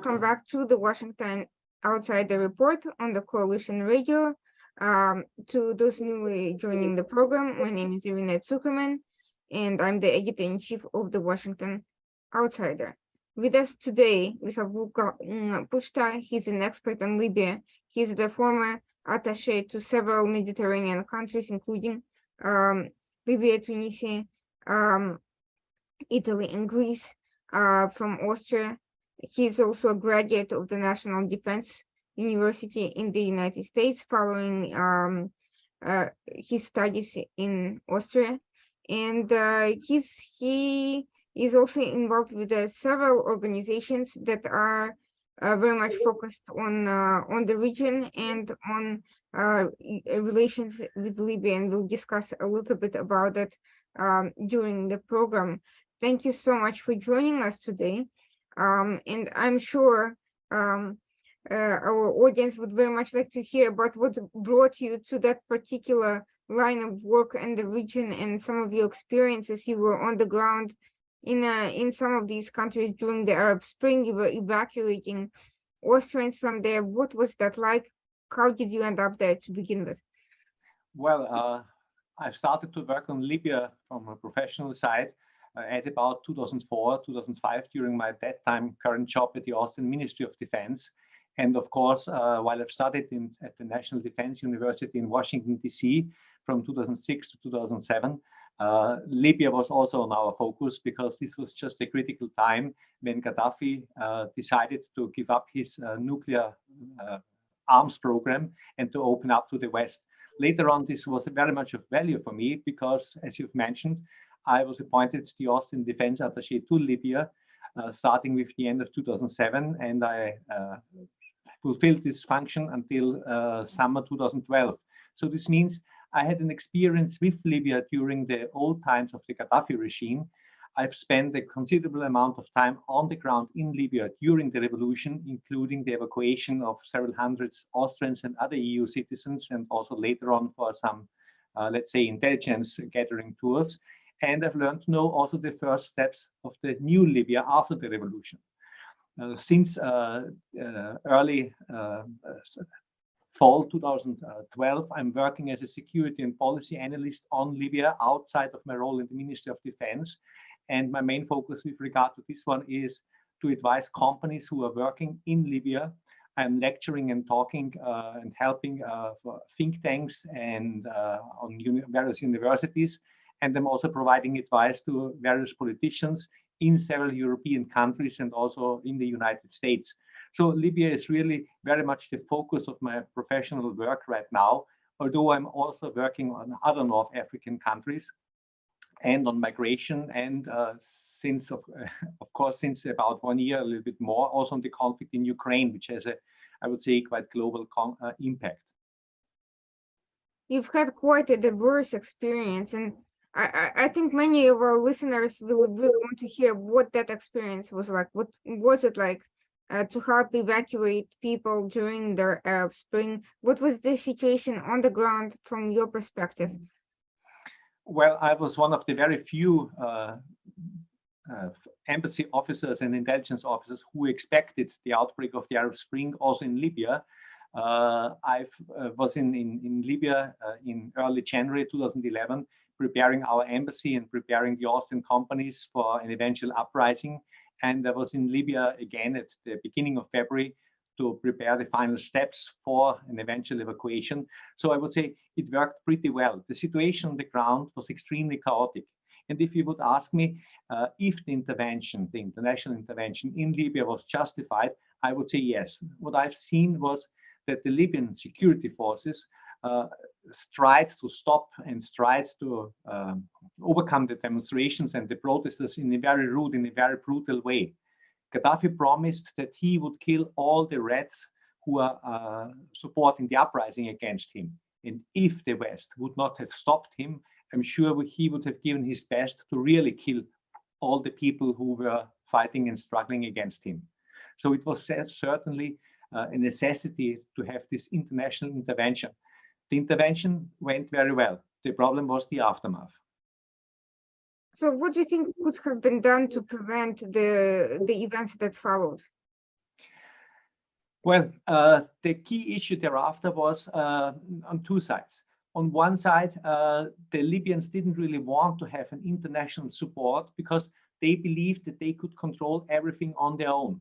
welcome back to the Washington Outsider Report on the Coalition Radio. To those newly joining the program, my name is Irina Zuckerman, and I'm the editor-in-chief of the Washington Outsider. With us today, we have Wolfgang Pusztai. He's an expert on Libya. He's the former attaché to several Mediterranean countries, including Libya, Tunisia, Italy, and Greece, from Austria. He's also a graduate of the National Defense University in the United States, following his studies in Austria. And he is also involved with several organizations that are very much focused on the region and on relations with Libya, and we'll discuss a little bit about that during the program. Thank you so much for joining us today. And I'm sure our audience would very much like to hear about what brought you to that particular line of work and the region, and some of your experiences. You were on the ground in some of these countries during the Arab Spring. You were evacuating Austrians from there. What was that like? How did you end up there to begin with? Well, I started to work on Libya from a professional side at about 2004, 2005, during my at that time current job at the Austrian Ministry of Defense. And of course, while I've studied at the National Defense University in Washington, D.C. from 2006 to 2007, Libya was also on our focus, because this was just a critical time when Gaddafi decided to give up his nuclear arms program and to open up to the West. Later on, this was very much of value for me, because, as you've mentioned, I was appointed the Austrian Defense Attaché to Libya, starting with the end of 2007, and I fulfilled this function until summer 2012. So this means I had an experience with Libya during the old times of the Gaddafi regime. I've spent a considerable amount of time on the ground in Libya during the revolution, including the evacuation of several hundreds Austrians and other EU citizens, and also later on for some, let's say, intelligence gathering tours. And I've learned to know also the first steps of the new Libya after the revolution. Since early fall 2012, I'm working as a security and policy analyst on Libya outside of my role in the Ministry of Defense. And my main focus with regard to this one is to advise companies who are working in Libya. I'm lecturing and talking and helping for think tanks and on various universities. And I'm also providing advice to various politicians in several European countries and also in the United States. So Libya is really very much the focus of my professional work right now, although I'm also working on other North African countries and on migration, and since, of course, since about 1 year, a little bit more, also on the conflict in Ukraine, which has a, I would say, quite global impact. You've had quite a diverse experience, and I think many of our listeners will really want to hear what that experience was like. What was it like to help evacuate people during the Arab Spring? What was the situation on the ground from your perspective? Well, I was one of the very few embassy officers and intelligence officers who expected the outbreak of the Arab Spring also in Libya. I was in Libya in early January 2011, preparing our embassy and preparing the Austrian companies for an eventual uprising. And I was in Libya again at the beginning of February to prepare the final steps for an eventual evacuation. So I would say it worked pretty well. The situation on the ground was extremely chaotic. And if you would ask me if the intervention, the international intervention in Libya was justified, I would say yes. What I've seen was that the Libyan security forces tried to stop and tried to overcome the demonstrations and the protesters in a very rude, in a very brutal way. Gaddafi promised that he would kill all the reds who are supporting the uprising against him. And if the West would not have stopped him, I'm sure he would have given his best to really kill all the people who were fighting and struggling against him. So it was certainly a necessity to have this international intervention. The intervention went very well. The problem was the aftermath. So what do you think could have been done to prevent the events that followed? Well, the key issue thereafter was on two sides. On one side, the Libyans didn't really want to have an international support because they believed that they could control everything on their own.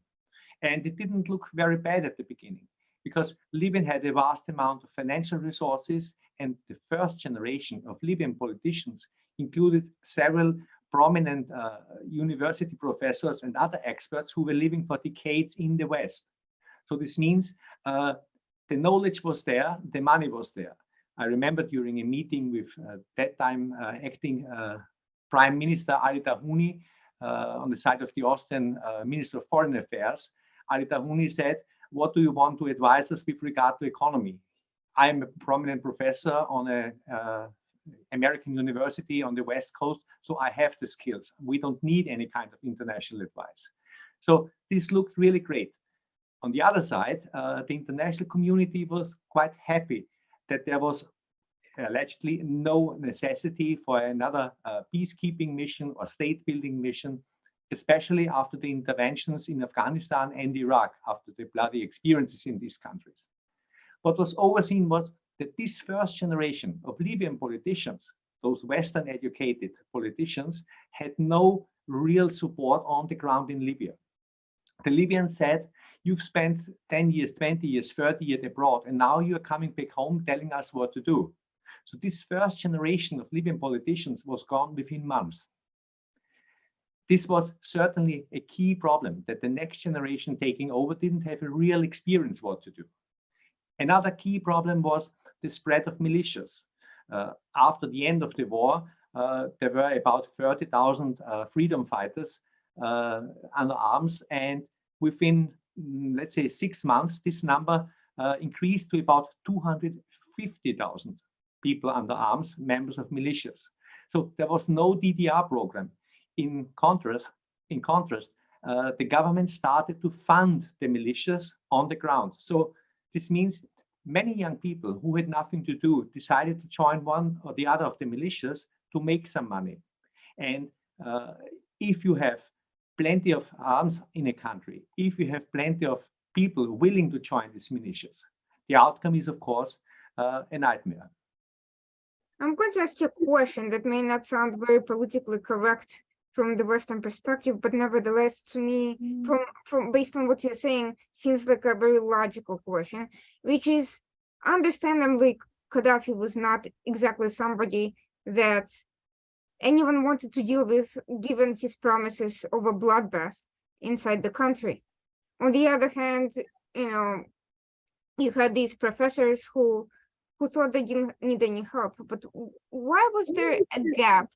And it didn't look very bad at the beginning because Libya had a vast amount of financial resources, and the first generation of Libyan politicians included several prominent university professors and other experts who were living for decades in the West. So this means the knowledge was there, the money was there. I remember during a meeting with that time acting Prime Minister Ali Dahouni on the side of the Austrian Minister of Foreign Affairs. Ali Dahouni said, "What do you want to advise us with regard to economy? I'm a prominent professor on a American university on the West Coast, so I have the skills. We don't need any kind of international advice." So this looked really great. On the other side, the international community was quite happy that there was allegedly no necessity for another peacekeeping mission or state building mission, especially after the interventions in Afghanistan and Iraq, after the bloody experiences in these countries. What was overseen was that this first generation of Libyan politicians, those Western educated politicians, had no real support on the ground in Libya. The Libyans said, "You've spent 10 years, 20 years, 30 years abroad, and now you're coming back home telling us what to do." So this first generation of Libyan politicians was gone within months. This was certainly a key problem, that the next generation taking over didn't have a real experience what to do. Another key problem was the spread of militias. After the end of the war, there were about 30,000 freedom fighters under arms, and within, let's say, 6 months, this number increased to about 250,000 people under arms, members of militias. So there was no DDR program. In contrast, the government started to fund the militias on the ground. So this means many young people who had nothing to do decided to join one or the other of the militias to make some money. And if you have plenty of arms in a country, if you have plenty of people willing to join these militias, the outcome is, of course, a nightmare. I'm going to ask you a question that may not sound very politically correct from the Western perspective, but nevertheless, to me, from based on what you're saying, seems like a very logical question, which is, understandably, Gaddafi was not exactly somebody that anyone wanted to deal with, given his promises of a bloodbath inside the country. On the other hand, you had these professors who thought they didn't need any help. But why was there a gap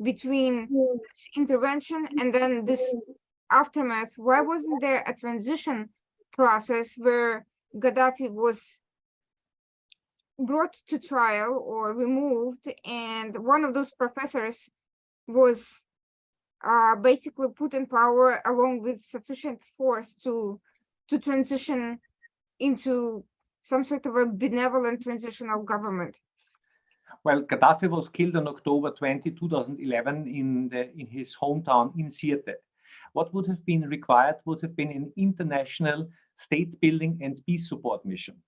between this intervention and then this aftermath? Why wasn't there a transition process where Gaddafi was brought to trial or removed, and one of those professors was basically put in power along with sufficient force to transition into some sort of a benevolent transitional government? Well, Gaddafi was killed on October 20, 2011 in his hometown in Sirte. What would have been required would have been an international state building and peace support mission.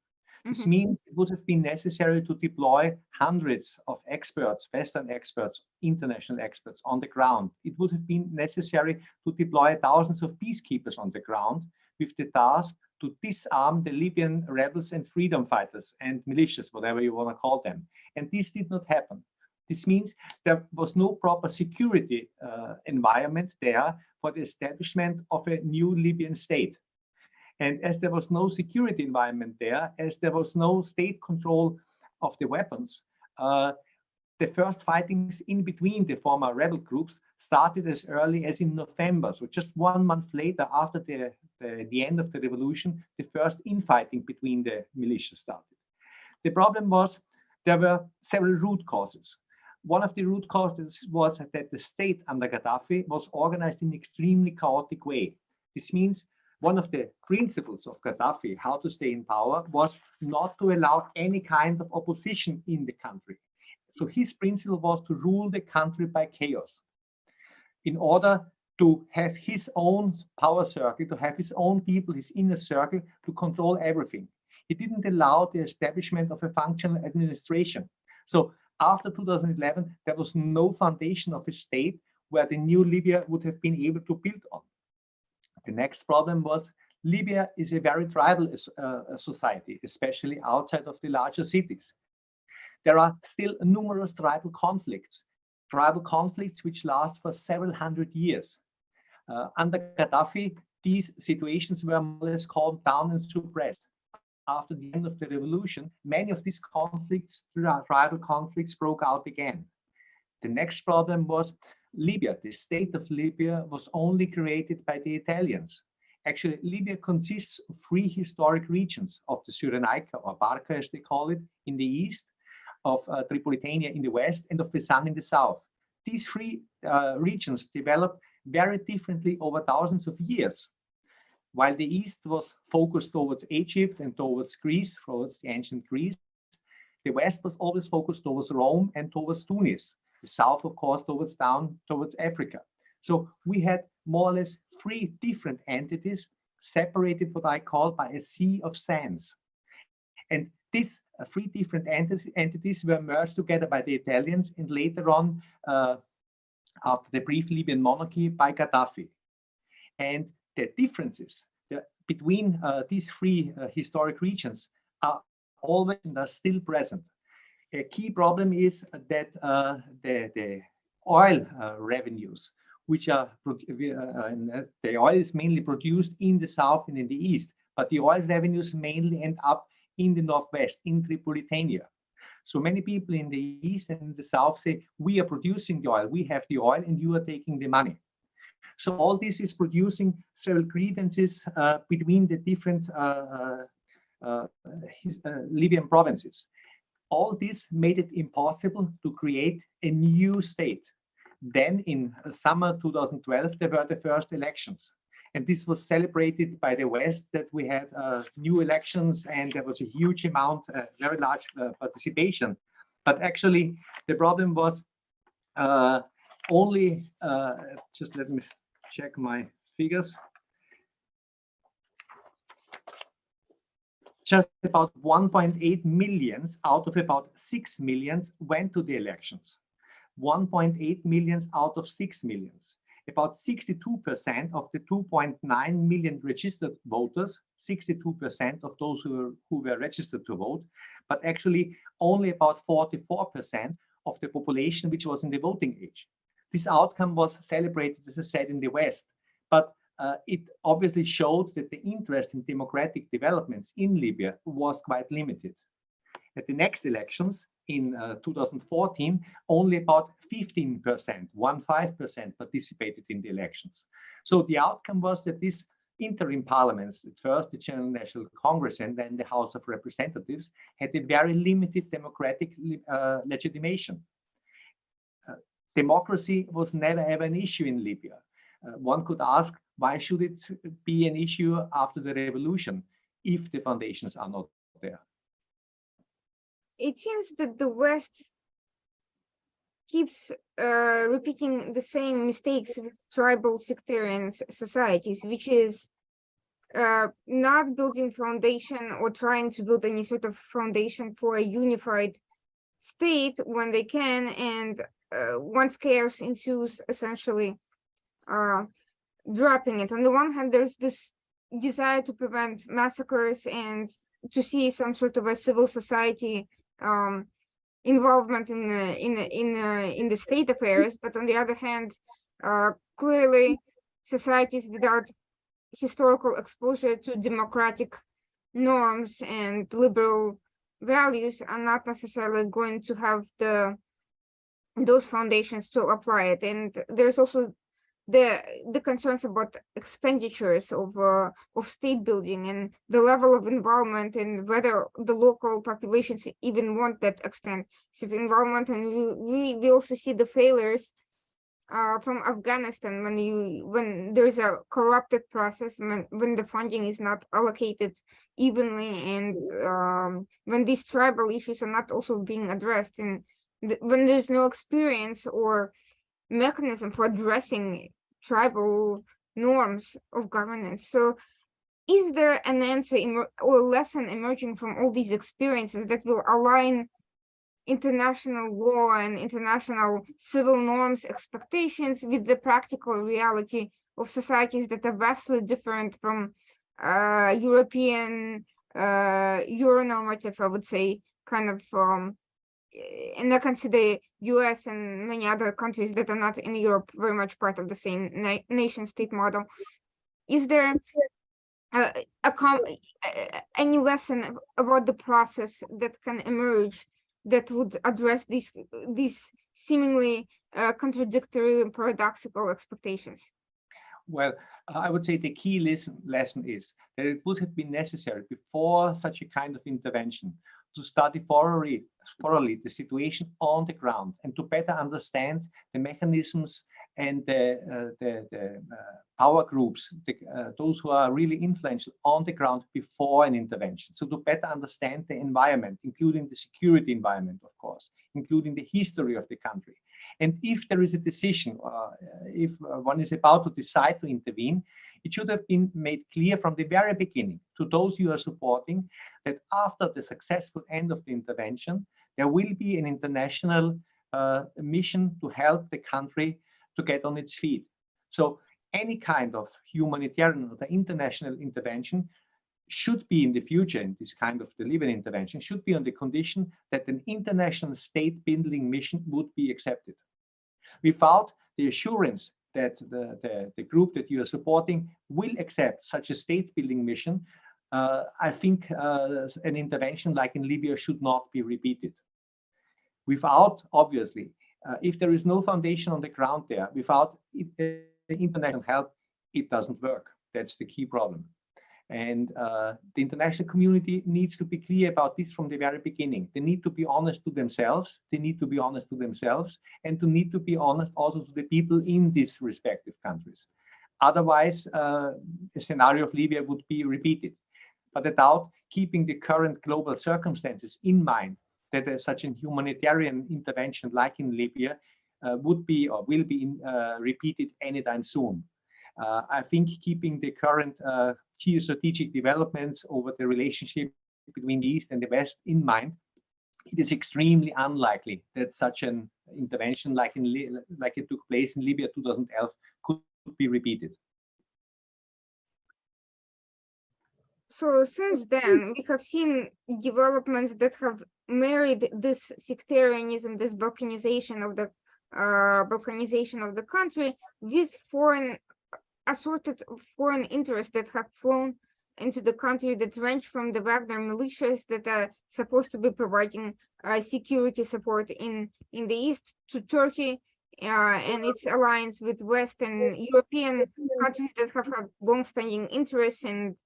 This means it would have been necessary to deploy hundreds of experts, Western experts, international experts on the ground. It would have been necessary to deploy thousands of peacekeepers on the ground with the task to disarm the Libyan rebels and freedom fighters and militias, whatever you want to call them. And this did not happen. This means there was no proper security environment there for the establishment of a new Libyan state. And as there was no security environment there, as there was no state control of the weapons, the first fightings in between the former rebel groups started as early as in November. So just 1 month later, after the end of the revolution, the first infighting between the militias started. The problem was there were several root causes. One of the root causes was that the state under Gaddafi was organized in an extremely chaotic way. This means one of the principles of Gaddafi, how to stay in power, was not to allow any kind of opposition in the country. So his principle was to rule the country by chaos. In order to have his own power circle, to have his own people, his inner circle, to control everything. He didn't allow the establishment of a functional administration. So after 2011, there was no foundation of a state where the new Libya would have been able to build on. The next problem was Libya is a very tribal society, especially outside of the larger cities. There are still numerous tribal conflicts which last for several hundred years. Under Gaddafi, these situations were more or less calmed down and suppressed. After the end of the revolution, many of these conflicts, tribal conflicts, broke out again. The next problem was Libya. The state of Libya was only created by the Italians. Actually, Libya consists of three historic regions of the Cyrenaica, or Barca as they call it, in the east, of Tripolitania in the west, and of Fezzan in the south. These three regions developed very differently over thousands of years. While the east was focused towards Egypt and towards Greece, towards the ancient Greece, the west was always focused towards Rome and towards Tunis. The south, of course, down towards Africa. So we had more or less three different entities separated, what I call, by a sea of sands. And these three different entities were merged together by the Italians, and later on, after the brief Libyan monarchy, by Gaddafi. And the differences between these three historic regions are always and are still present. A key problem is that the oil revenues, which are the oil is mainly produced in the south and in the east, but the oil revenues mainly end up in the northwest, in Tripolitania. So many people in the east and in the south say, we are producing the oil, we have the oil, and you are taking the money. So all this is producing several grievances between the different Libyan provinces. All this made it impossible to create a new state. Then in summer 2012, there were the first elections. And this was celebrated by the West, that we had new elections, and there was a huge amount, very large participation. But actually, the problem was only, just let me check my figures. Just about 1.8 million out of about 6 million went to the elections. 1.8 million out of 6 million. About 62% of the 2.9 million registered voters, 62% of those who were registered to vote, but actually only about 44% of the population which was in the voting age. This outcome was celebrated, as I said, in the West, but it obviously showed that the interest in democratic developments in Libya was quite limited. At the next elections in 2014, only about 15%, 15% participated in the elections. So the outcome was that these interim parliaments, at first the General National Congress and then the House of Representatives, had a very limited democratic legitimation. Democracy was never ever an issue in Libya. One could ask, why should it be an issue after the revolution if the foundations are not there? It seems that the West keeps repeating the same mistakes with tribal sectarian societies, which is not building foundation or trying to build any sort of foundation for a unified state when they can, and once chaos ensues, essentially dropping it. On the one hand, there's this desire to prevent massacres and to see some sort of a civil society involvement in the state affairs, but on the other hand, clearly societies without historical exposure to democratic norms and liberal values are not necessarily going to have those foundations to apply it. And there's also the concerns about expenditures of state building and the level of involvement, and whether the local populations even want that extensive involvement. And we also see the failures from Afghanistan when there's a corrupted process, when the funding is not allocated evenly, and when these tribal issues are not also being addressed, and when there's no experience or mechanism for addressing tribal norms of governance. So is there an answer or lesson emerging from all these experiences that will align international law and international civil norms expectations with the practical reality of societies that are vastly different from European Euronormative, I would say, kind of, and I consider US and many other countries that are not in Europe very much part of the same nation state model. Is there any lesson about the process that can emerge that would address these seemingly contradictory and paradoxical expectations? Well, I would say the key lesson is that it would have been necessary before such a kind of intervention to study thoroughly the situation on the ground and to better understand the mechanisms and the power groups, those who are really influential on the ground before an intervention. So to better understand the environment, including the security environment, of course, including the history of the country. And if there is a decision, if one is about to decide to intervene, it should have been made clear from the very beginning to those you are supporting that after the successful end of the intervention, there will be an international mission to help the country to get on its feet. So any kind of humanitarian or international intervention should be in the future, in this kind of delivery intervention, should be on the condition that an international state building mission would be accepted. Without the assurance that the group that you are supporting will accept such a state building mission, I think an intervention like in Libya should not be repeated. Without, obviously, if there is no foundation on the ground there, without international help, it doesn't work. That's the key problem. And the international community needs to be clear about this from the very beginning. They need to be honest to themselves. They need to be honest to themselves and to need to be honest also to the people in these respective countries. Otherwise, a scenario of Libya would be repeated. But without keeping the current global circumstances in mind, that such a humanitarian intervention like in Libya would be or will be repeated anytime soon. I think keeping the current geostrategic developments over the relationship between the East and the West in mind, it is extremely unlikely that such an intervention like it took place in Libya 2011 could be repeated. So since then, we have seen developments that have married this sectarianism, this balkanization of the country with assorted foreign interests that have flown into the country that range from the Wagner militias that are supposed to be providing security support in the East to Turkey and its alliance with West and European countries that have had long-standing interests, and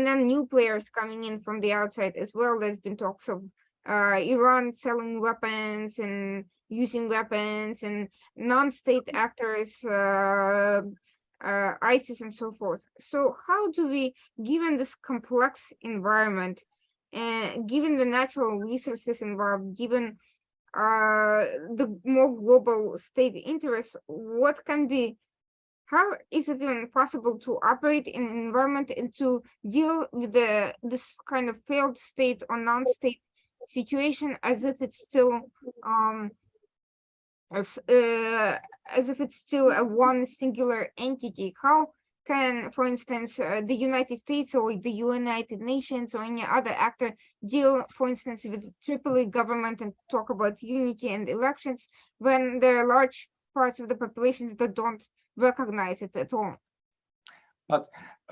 then new players coming in from the outside as well. There's been talks of Iran selling weapons and using weapons, and non-state actors, ISIS and so forth. So how do we, given this complex environment, given the natural resources involved, given the more global state interests, how is it even possible to operate in an environment and to deal with this kind of failed state or non-state situation as if it's still as if it's still a one singular entity? How can, for instance, the United States or the United Nations or any other actor deal, for instance, with the Tripoli government and talk about unity and elections when there are large parts of the populations that don't recognize it at all? But,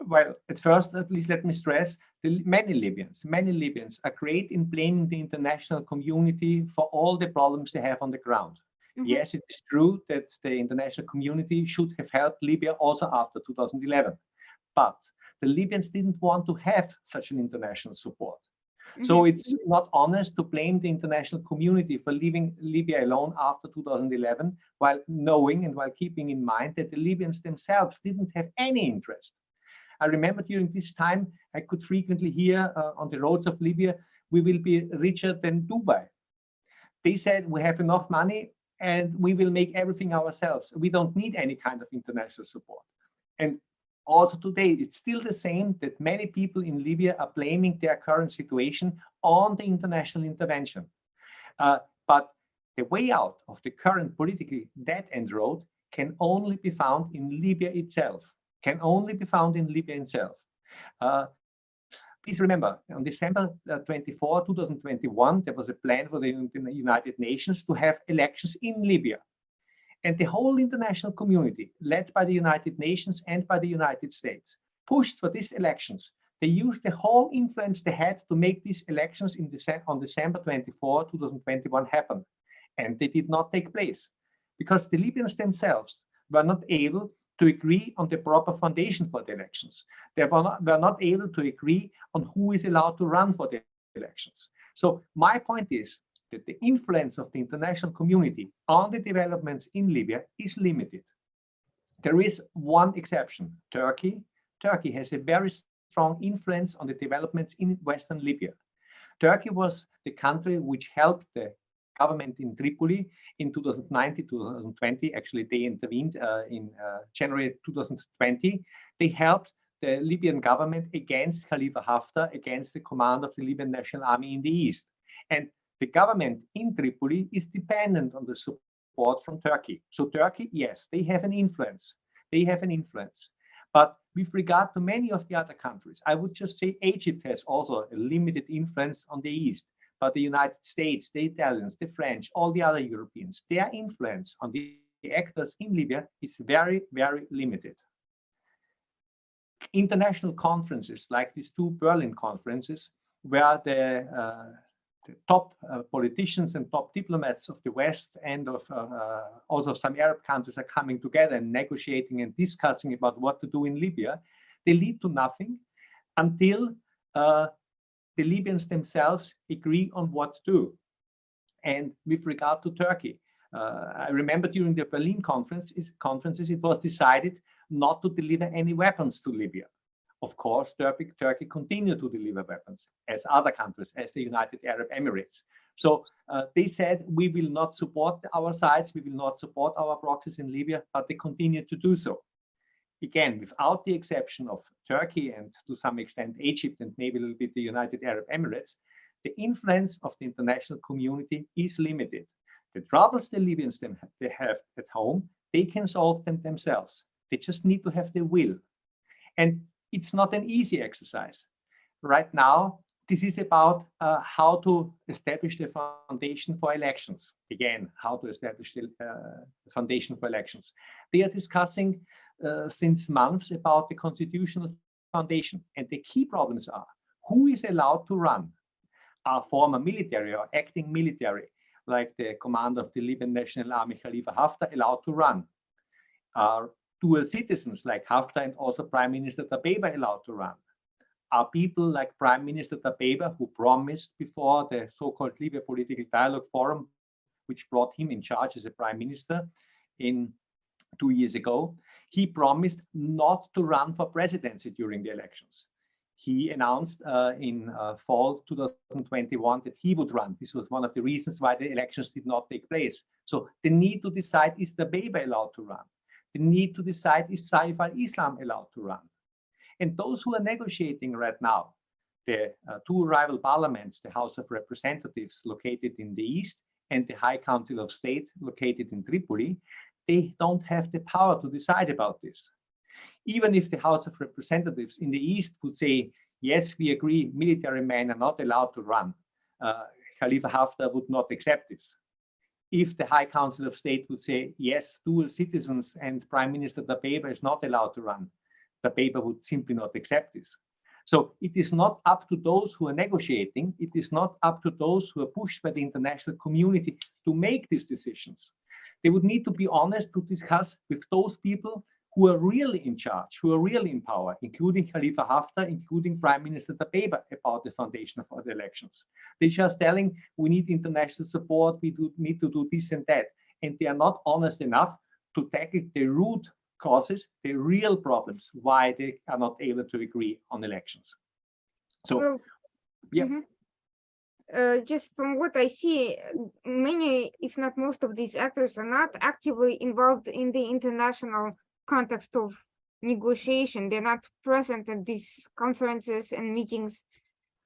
well, at first, please let me stress, many Libyans are great in blaming the international community for all the problems they have on the ground. Mm-hmm. Yes, it is true that the international community should have helped Libya also after 2011. But the Libyans didn't want to have such an international support. Mm-hmm. So it's not honest to blame the international community for leaving Libya alone after 2011, while knowing and while keeping in mind that the Libyans themselves didn't have any interest. I remember during this time, I could frequently hear on the roads of Libya, we will be richer than Dubai. They said we have enough money and we will make everything ourselves. We don't need any kind of international support. And also today, it's still the same that many people in Libya are blaming their current situation on the international intervention. But the way out of the current politically dead-end road can only be found in Libya itself, can only be found in Libya itself. Please remember, on December 24, 2021, there was a plan for the United Nations to have elections in Libya. And the whole international community, led by the United Nations and by the United States, pushed for these elections. They used the whole influence they had to make these elections on December 24, 2021 happen. And they did not take place because the Libyans themselves were not able to agree on the proper foundation for the elections. They were not able to agree on who is allowed to run for the elections. So my point is that the influence of the international community on the developments in Libya is limited. There is one exception, Turkey. Turkey has a very strong influence on the developments in Western Libya. Turkey was the country which helped the government in Tripoli in 2019, 2020. Actually, they intervened in January 2020. They helped the Libyan government against Khalifa Haftar, against the command of the Libyan National Army in the east. And the government in Tripoli is dependent on the support from Turkey. So Turkey, yes, they have an influence. They have an influence. But with regard to many of the other countries, I would just say Egypt has also a limited influence on the east. But the United States, the Italians, the French, all the other Europeans, their influence on the actors in Libya is very, very limited. International conferences like these two Berlin conferences, where the top politicians and top diplomats of the West and of also some Arab countries are coming together and negotiating and discussing about what to do in Libya, they lead to nothing until the Libyans themselves agree on what to do. And with regard to Turkey, I remember during the Berlin conferences, it was decided not to deliver any weapons to Libya. Of course, Turkey continued to deliver weapons, as other countries, as the United Arab Emirates. So they said, we will not support our sides, we will not support our proxies in Libya, but they continued to do so. Again, without the exception of Turkey and to some extent Egypt and maybe a little bit the United Arab Emirates, the influence of the international community is limited. The troubles the Libyans they have at home, they can solve them themselves. They just need to have the will. And it's not an easy exercise. Right now, this is about how to establish the foundation for elections. Again, how to establish the foundation for elections. They are discussing since months about the constitutional foundation. And the key problems are, who is allowed to run? Are former military or acting military, like the commander of the Libyan National Army, Khalifa Haftar, allowed to run? Are dual citizens like Haftar and also Prime Minister Dabeba allowed to run? Are people like Prime Minister Dabeba, who promised before the so-called Libya Political Dialogue Forum, which brought him in charge as a prime minister in 2 years ago, he promised not to run for presidency during the elections. He announced in fall 2021 that he would run. This was one of the reasons why the elections did not take place. So the need to decide, is Dabeba allowed to run? The need to decide, is Saif al-Islam allowed to run? And those who are negotiating right now, the two rival parliaments, the House of Representatives located in the east and the High Council of State located in Tripoli, they don't have the power to decide about this. Even if the House of Representatives in the east would say, yes, we agree, military men are not allowed to run, Khalifa Haftar would not accept this. If the High Council of State would say, yes, dual citizens and Prime Minister Dabeba is not allowed to run, Dabeba would simply not accept this. So it is not up to those who are negotiating, it is not up to those who are pushed by the international community to make these decisions. They would need to be honest to discuss with those people who are really in charge, who are really in power, including Khalifa Haftar, including Prime Minister Dabeba, about the foundation for the elections. They're just telling, we need international support, we need to do this and that. And they are not honest enough to tackle the root causes, the real problems, why they are not able to agree on elections. So, Well, yeah. just from what I see, many, if not most of these actors are not actively involved in the international context of negotiation. They're not present at these conferences and meetings,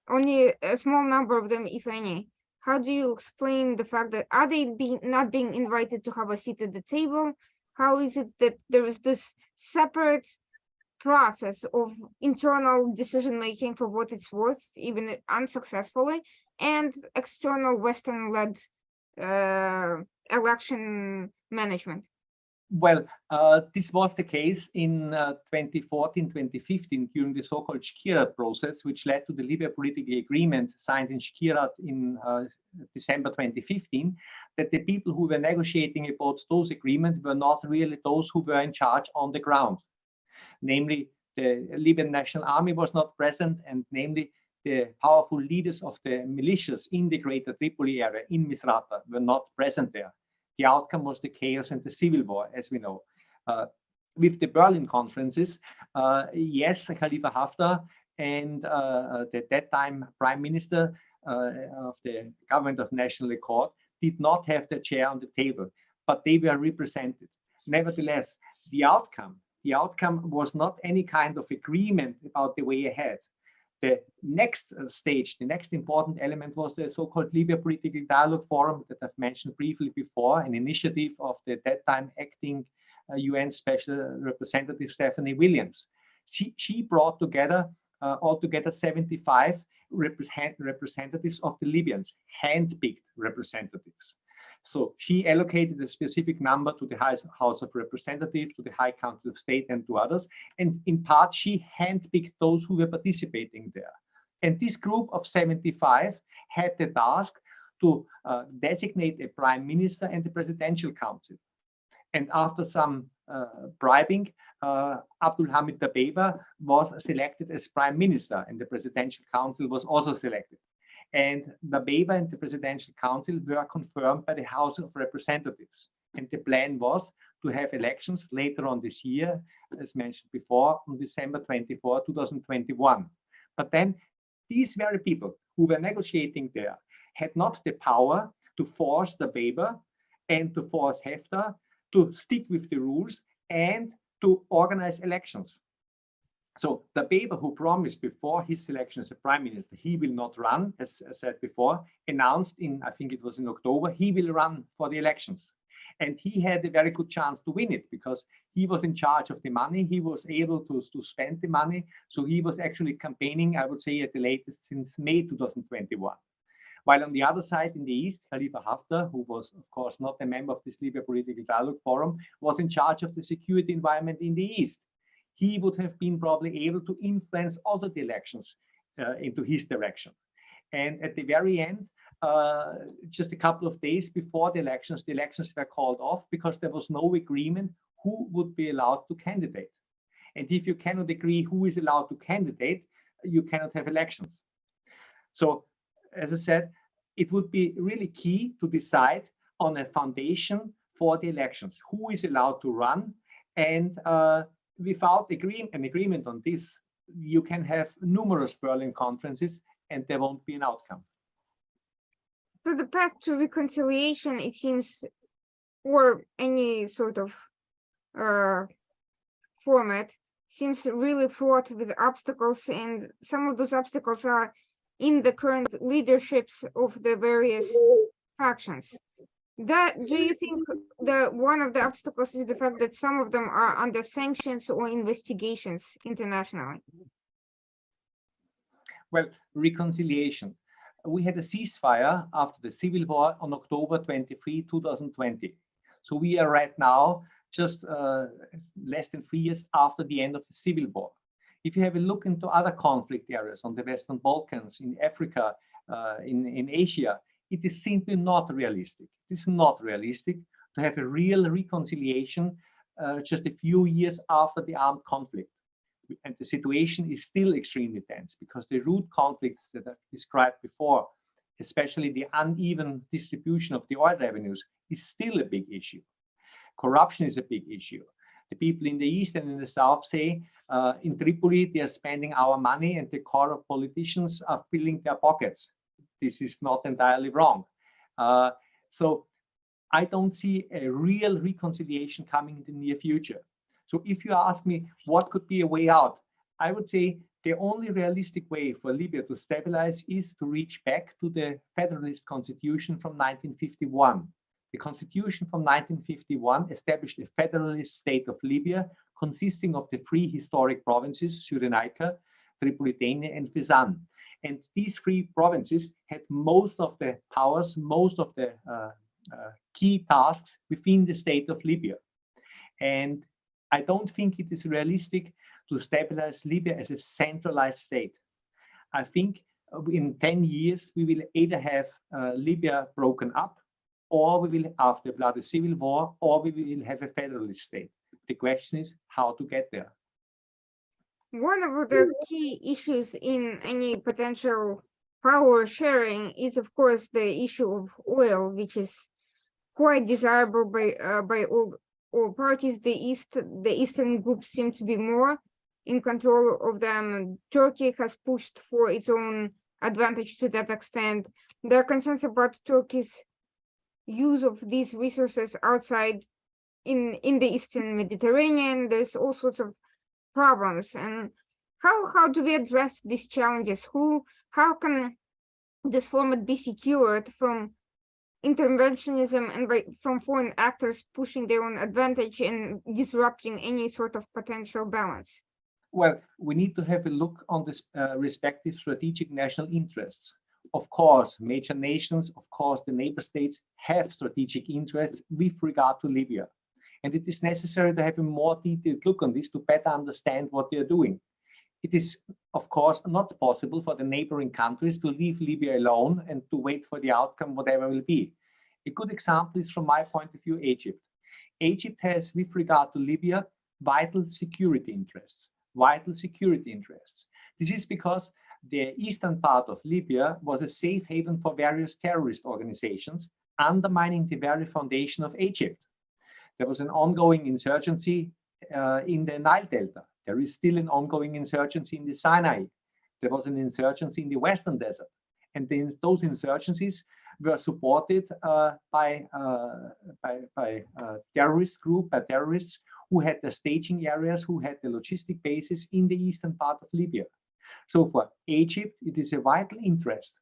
only a small number of them, if any. How do you explain the fact that are they not being invited to have a seat at the table? How is it that there is this separate process of internal decision making for what it's worth, even unsuccessfully, and external Western-led election management? Well, this was the case in 2014, 2015 during the so-called Skhirat process, which led to the Libya political agreement signed in Skhirat in December 2015, that the people who were negotiating about those agreements were not really those who were in charge on the ground. Namely, the Libyan National Army was not present, and namely, the powerful leaders of the militias in the Greater Tripoli area in Misrata were not present there. The outcome was the chaos and the civil war, as we know. With the Berlin conferences, yes, Khalifa Haftar and at that time Prime Minister of the government of national accord did not have their chair on the table, but they were represented. Nevertheless, the outcome was not any kind of agreement about the way ahead. The next stage, the next important element was the so-called Libya Political Dialogue Forum that I've mentioned briefly before, an initiative of the at that time acting UN Special Representative Stephanie Williams. She brought together altogether 75 representatives of the Libyans, hand-picked representatives. So she allocated a specific number to the House of Representatives, to the High Council of State, and to others. And in part, she handpicked those who were participating there. And this group of 75 had the task to designate a prime minister and the presidential council. And after some bribing, Abdul Hamid Dabeiba was selected as prime minister, and the presidential council was also selected. And Dabeiba and the Presidential Council were confirmed by the House of Representatives. And the plan was to have elections later on this year, as mentioned before, on December 24, 2021. But then these very people who were negotiating there had not the power to force Dabeiba and to force Haftar to stick with the rules and to organize elections. So Dabeiba, who promised before his selection as a prime minister, he will not run, as I said before, announced in, I think it was in October, he will run for the elections. And he had a very good chance to win it because he was in charge of the money. He was able to spend the money. So he was actually campaigning, I would say, at the latest since May 2021. While on the other side in the east, Khalifa Haftar, who was, of course, not a member of this Libya Political Dialogue Forum, was in charge of the security environment in the east. He would have been probably able to influence also the elections into his direction. And at the very end, just a couple of days before the elections were called off because there was no agreement who would be allowed to candidate. And if you cannot agree who is allowed to candidate, you cannot have elections. So, as I said, it would be really key to decide on a foundation for the elections, who is allowed to run, and without an agreement on this, you can have numerous Berlin conferences and there won't be an outcome. So the path to reconciliation, it seems, or any sort of format, seems really fraught with obstacles, and some of those obstacles are in the current leaderships of the various factions. Do you think that one of the obstacles is the fact that some of them are under sanctions or investigations internationally? Well, reconciliation. We had a ceasefire after the civil war on October 23, 2020. So we are right now just less than 3 years after the end of the civil war. If you have a look into other conflict areas on the Western Balkans, in Africa, in Asia, it is simply not realistic. It is not realistic to have a real reconciliation just a few years after the armed conflict. And the situation is still extremely tense because the root conflicts that I've described before, especially the uneven distribution of the oil revenues, is still a big issue. Corruption is a big issue. The people in the east and in the south say, in Tripoli, they are spending our money and the corrupt politicians are filling their pockets. this is not entirely wrong. So I don't see a real reconciliation coming in the near future. So if you ask me what could be a way out, I would say the only realistic way for Libya to stabilize is to reach back to the Federalist Constitution from 1951. The Constitution from 1951 established a federalist state of Libya consisting of the three historic provinces, Cyrenaica, Tripolitania, and Fezzan. And these three provinces had most of the powers, most of the key tasks within the state of Libya. And I don't think it is realistic to stabilize Libya as a centralized state. I think in 10 years, we will either have Libya broken up, or we will, after a bloody civil war, or we will have a federalist state. The question is how to get there. One of the key issues in any potential power sharing is, of course, the issue of oil, which is quite desirable by all parties. The eastern groups seem to be more in control of them. Turkey has pushed for its own advantage to that extent. There are concerns about Turkey's use of these resources outside in the Eastern Mediterranean. There's all sorts of problems. And how do we address these challenges? How can this format be secured from interventionism and from foreign actors pushing their own advantage and disrupting any sort of potential balance? Well, we need to have a look on this respective strategic national interests. Of course, major nations, of course, the neighbor states have strategic interests with regard to Libya. And it is necessary to have a more detailed look on this to better understand what they are doing. It is, of course, not possible for the neighboring countries to leave Libya alone and to wait for the outcome, whatever will be. A good example is, from my point of view, Egypt. Egypt has, with regard to Libya, vital security interests. Vital security interests. This is because the eastern part of Libya was a safe haven for various terrorist organizations, undermining the very foundation of Egypt. There was an ongoing insurgency in the Nile Delta. There is still an ongoing insurgency in the Sinai. There was an insurgency in the Western Desert. And then those insurgencies were supported by terrorist groups, by terrorists who had the staging areas, who had the logistic bases in the eastern part of Libya. So for Egypt, it is a vital interest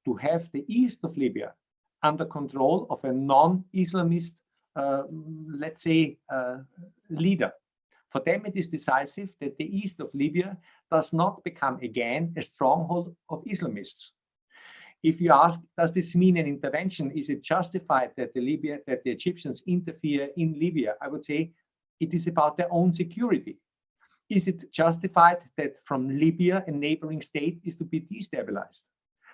to have the east of Libya under control of a non-Islamist, let's say, leader. For them, it is decisive that the east of Libya does not become again a stronghold of Islamists. If you ask, does this mean an intervention? Is it justified that the Egyptians interfere in Libya? I would say it is about their own security. Is it justified that from Libya, a neighboring state is to be destabilized?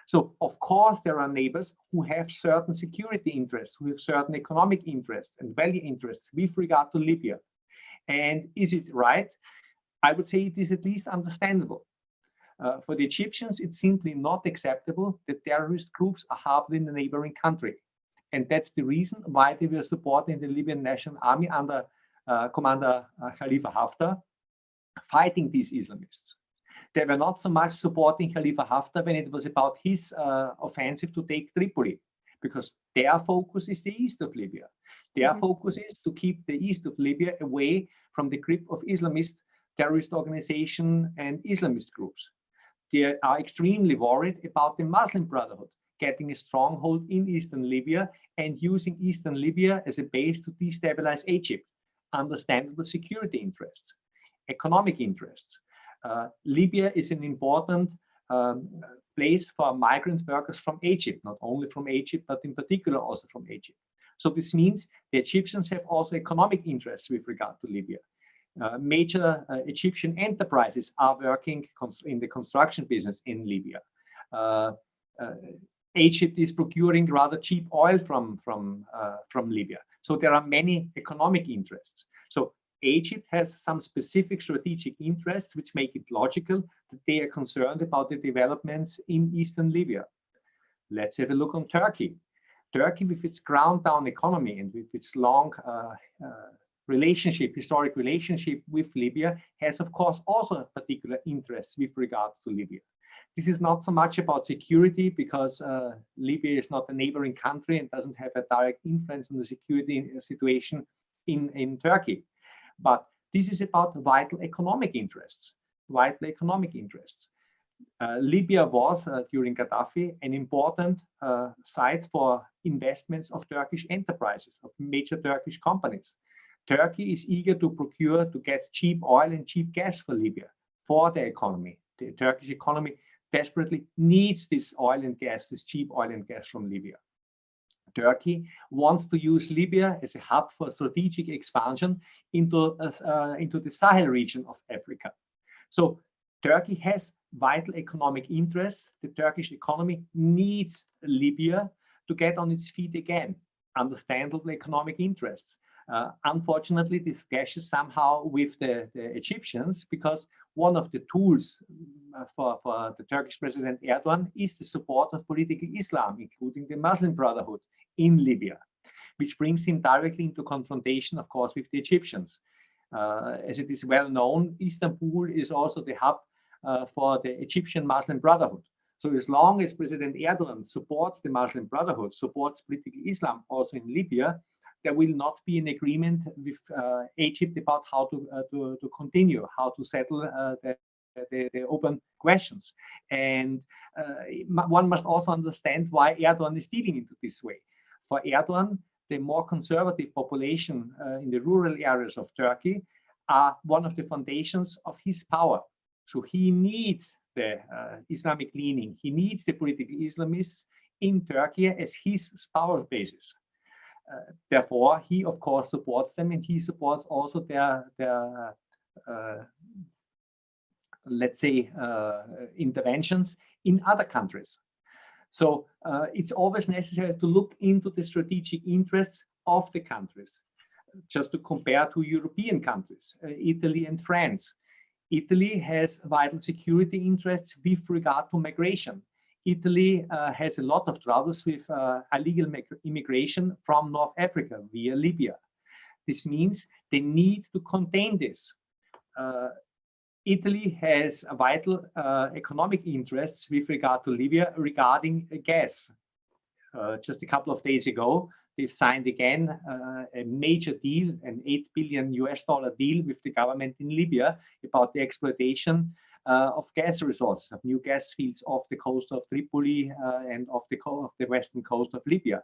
So, of course, there are neighbors who have certain security interests, who have certain economic interests and value interests with regard to Libya. And is it right? I would say it is at least understandable. For the Egyptians, it's simply not acceptable that terrorist groups are harbored in the neighboring country. And that's the reason why they were supporting the Libyan National Army under Commander Khalifa Haftar, fighting these Islamists. They were not so much supporting Khalifa Haftar when it was about his offensive to take Tripoli, because their focus is the east of Libya. Their focus is to keep the east of Libya away from the grip of Islamist terrorist organization and Islamist groups. They are extremely worried about the Muslim Brotherhood getting a stronghold in eastern Libya and using eastern Libya as a base to destabilize Egypt. Understandable security interests, economic interests. Libya is an important place for migrant workers from Egypt, not only from Egypt, but in particular also from Egypt. So this means the Egyptians have also economic interests with regard to Libya. Major Egyptian enterprises are working in the construction business in Libya. Egypt is procuring rather cheap oil from Libya. So there are many economic interests. So Egypt has some specific strategic interests which make it logical that they are concerned about the developments in eastern Libya. Let's have a look on Turkey. Turkey, with its ground-down economy and with its long historic relationship with Libya, has of course also particular interests with regards to Libya. This is not so much about security because Libya is not a neighboring country and doesn't have a direct influence on the security situation in Turkey. But this is about vital economic interests. Vital economic interests. Libya was, during Gaddafi, an important site for investments of Turkish enterprises, of major Turkish companies. Turkey is eager to get cheap oil and cheap gas for Libya, for the economy. The Turkish economy desperately needs this oil and gas, this cheap oil and gas from Libya. Turkey wants to use Libya as a hub for strategic expansion into the Sahel region of Africa. So Turkey has vital economic interests. The Turkish economy needs Libya to get on its feet again. Understandable economic interests. Unfortunately, this clashes somehow with the Egyptians, because one of the tools for the Turkish President Erdogan is the support of political Islam, including the Muslim Brotherhood in Libya, which brings him directly into confrontation, of course, with the Egyptians. As it is well known, Istanbul is also the hub for the Egyptian Muslim Brotherhood. So as long as President Erdogan supports the Muslim Brotherhood, supports political Islam also in Libya, there will not be an agreement with Egypt about how to continue, how to settle the open questions. And one must also understand why Erdogan is dealing into this way. For Erdogan, the more conservative population in the rural areas of Turkey are one of the foundations of his power. So he needs the Islamic leaning, he needs the political Islamists in Turkey as his power basis. Therefore, he of course supports them, and he supports also their let's say, interventions in other countries. So it's always necessary to look into the strategic interests of the countries. Just to compare two European countries, Italy and France. Italy has vital security interests with regard to migration. Italy has a lot of troubles with illegal immigration from North Africa via Libya. This means they need to contain this. Italy has a vital economic interests with regard to Libya regarding gas. Just a couple of days ago, they've signed again a major deal, an $8 billion deal with the government in Libya about the exploitation of gas resources, of new gas fields off the coast of Tripoli and off the western coast of Libya.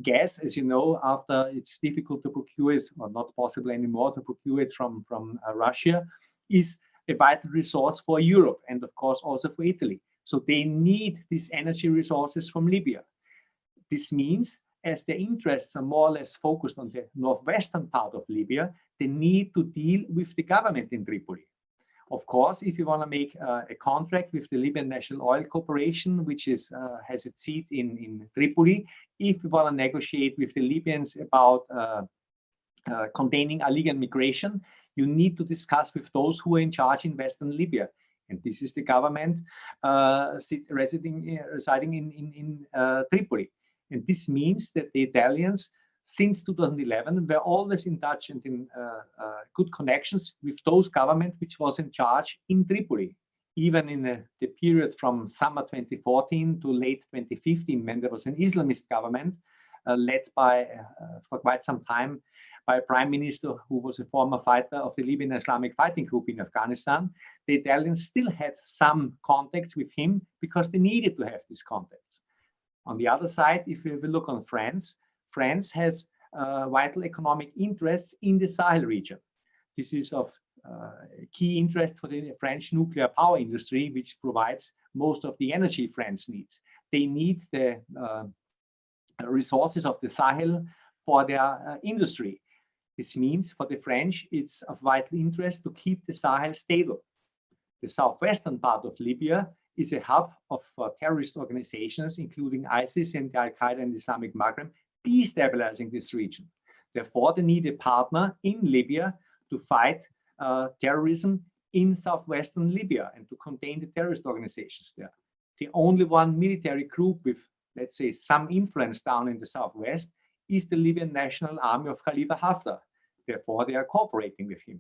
Gas, as you know, after it's difficult to procure it, or not possible anymore to procure it from Russia, is a vital resource for Europe and of course also for Italy. So they need these energy resources from Libya. This means, as their interests are more or less focused on the northwestern part of Libya, they need to deal with the government in Tripoli. Of course, if you want to make a contract with the Libyan National Oil Corporation, which has its seat in Tripoli, if you want to negotiate with the Libyans about containing illegal migration, you need to discuss with those who are in charge in Western Libya. And this is the government residing in Tripoli. And this means that the Italians, since 2011, were always in touch and in good connections with those government which was in charge in Tripoli. Even in the period from summer 2014 to late 2015, when there was an Islamist government led by, for quite some time, by a prime minister who was a former fighter of the Libyan Islamic Fighting Group in Afghanistan, the Italians still had some contacts with him because they needed to have these contacts. On the other side, if we look on France, France has vital economic interests in the Sahel region. This is of key interest for the French nuclear power industry, which provides most of the energy France needs. They need the resources of the Sahel for their industry. This means for the French, it's of vital interest to keep the Sahel stable. The southwestern part of Libya is a hub of terrorist organizations, including ISIS and Al-Qaeda and Islamic Maghreb, destabilizing this region. Therefore, they need a partner in Libya to fight terrorism in southwestern Libya and to contain the terrorist organizations there. The only one military group with, let's say, some influence down in the southwest is the Libyan National Army of Khalifa Haftar. Therefore, they are cooperating with him.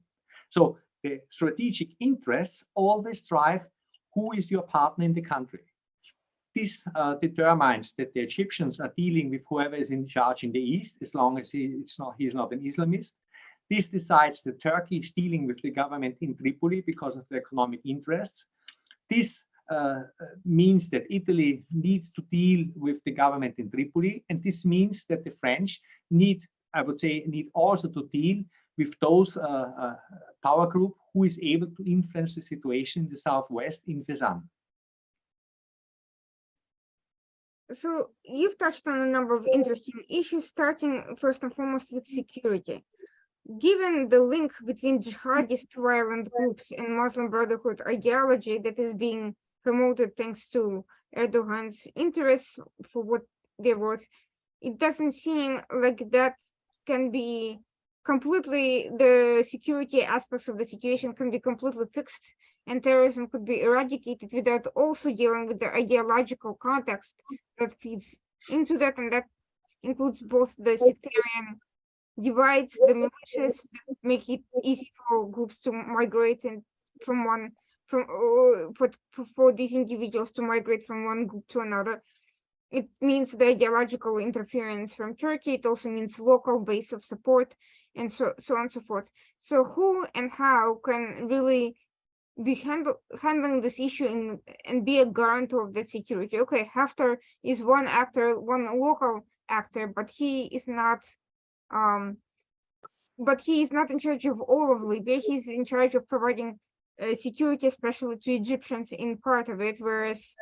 So the strategic interests always drive who is your partner in the country. This determines that the Egyptians are dealing with whoever is in charge in the east, as long as he's not an Islamist. This decides that Turkey is dealing with the government in Tripoli because of the economic interests. This means that Italy needs to deal with the government in Tripoli, and this means that the French need also to deal with those power group who is able to influence the situation in the southwest in Fezzan. So you've touched on a number of interesting issues, starting first and foremost with security. Given the link between jihadist violent groups and Muslim Brotherhood ideology that is being promoted thanks to Erdogan's interests for what they're worth, it doesn't seem like that can be completely, the security aspects of the situation can be completely fixed and terrorism could be eradicated without also dealing with the ideological context that feeds into that, and that includes both the sectarian divides, the militias that make it easy for groups to migrate and for these individuals to migrate from one group to another. It means the ideological interference from Turkey. It also means local base of support, and so on and so forth. So who and how can really be handling this issue and be a guarantor of the security? Okay, Haftar is one actor, one local actor, but he is not in charge of all of Libya. He's in charge of providing security, especially to Egyptians in part of it, whereas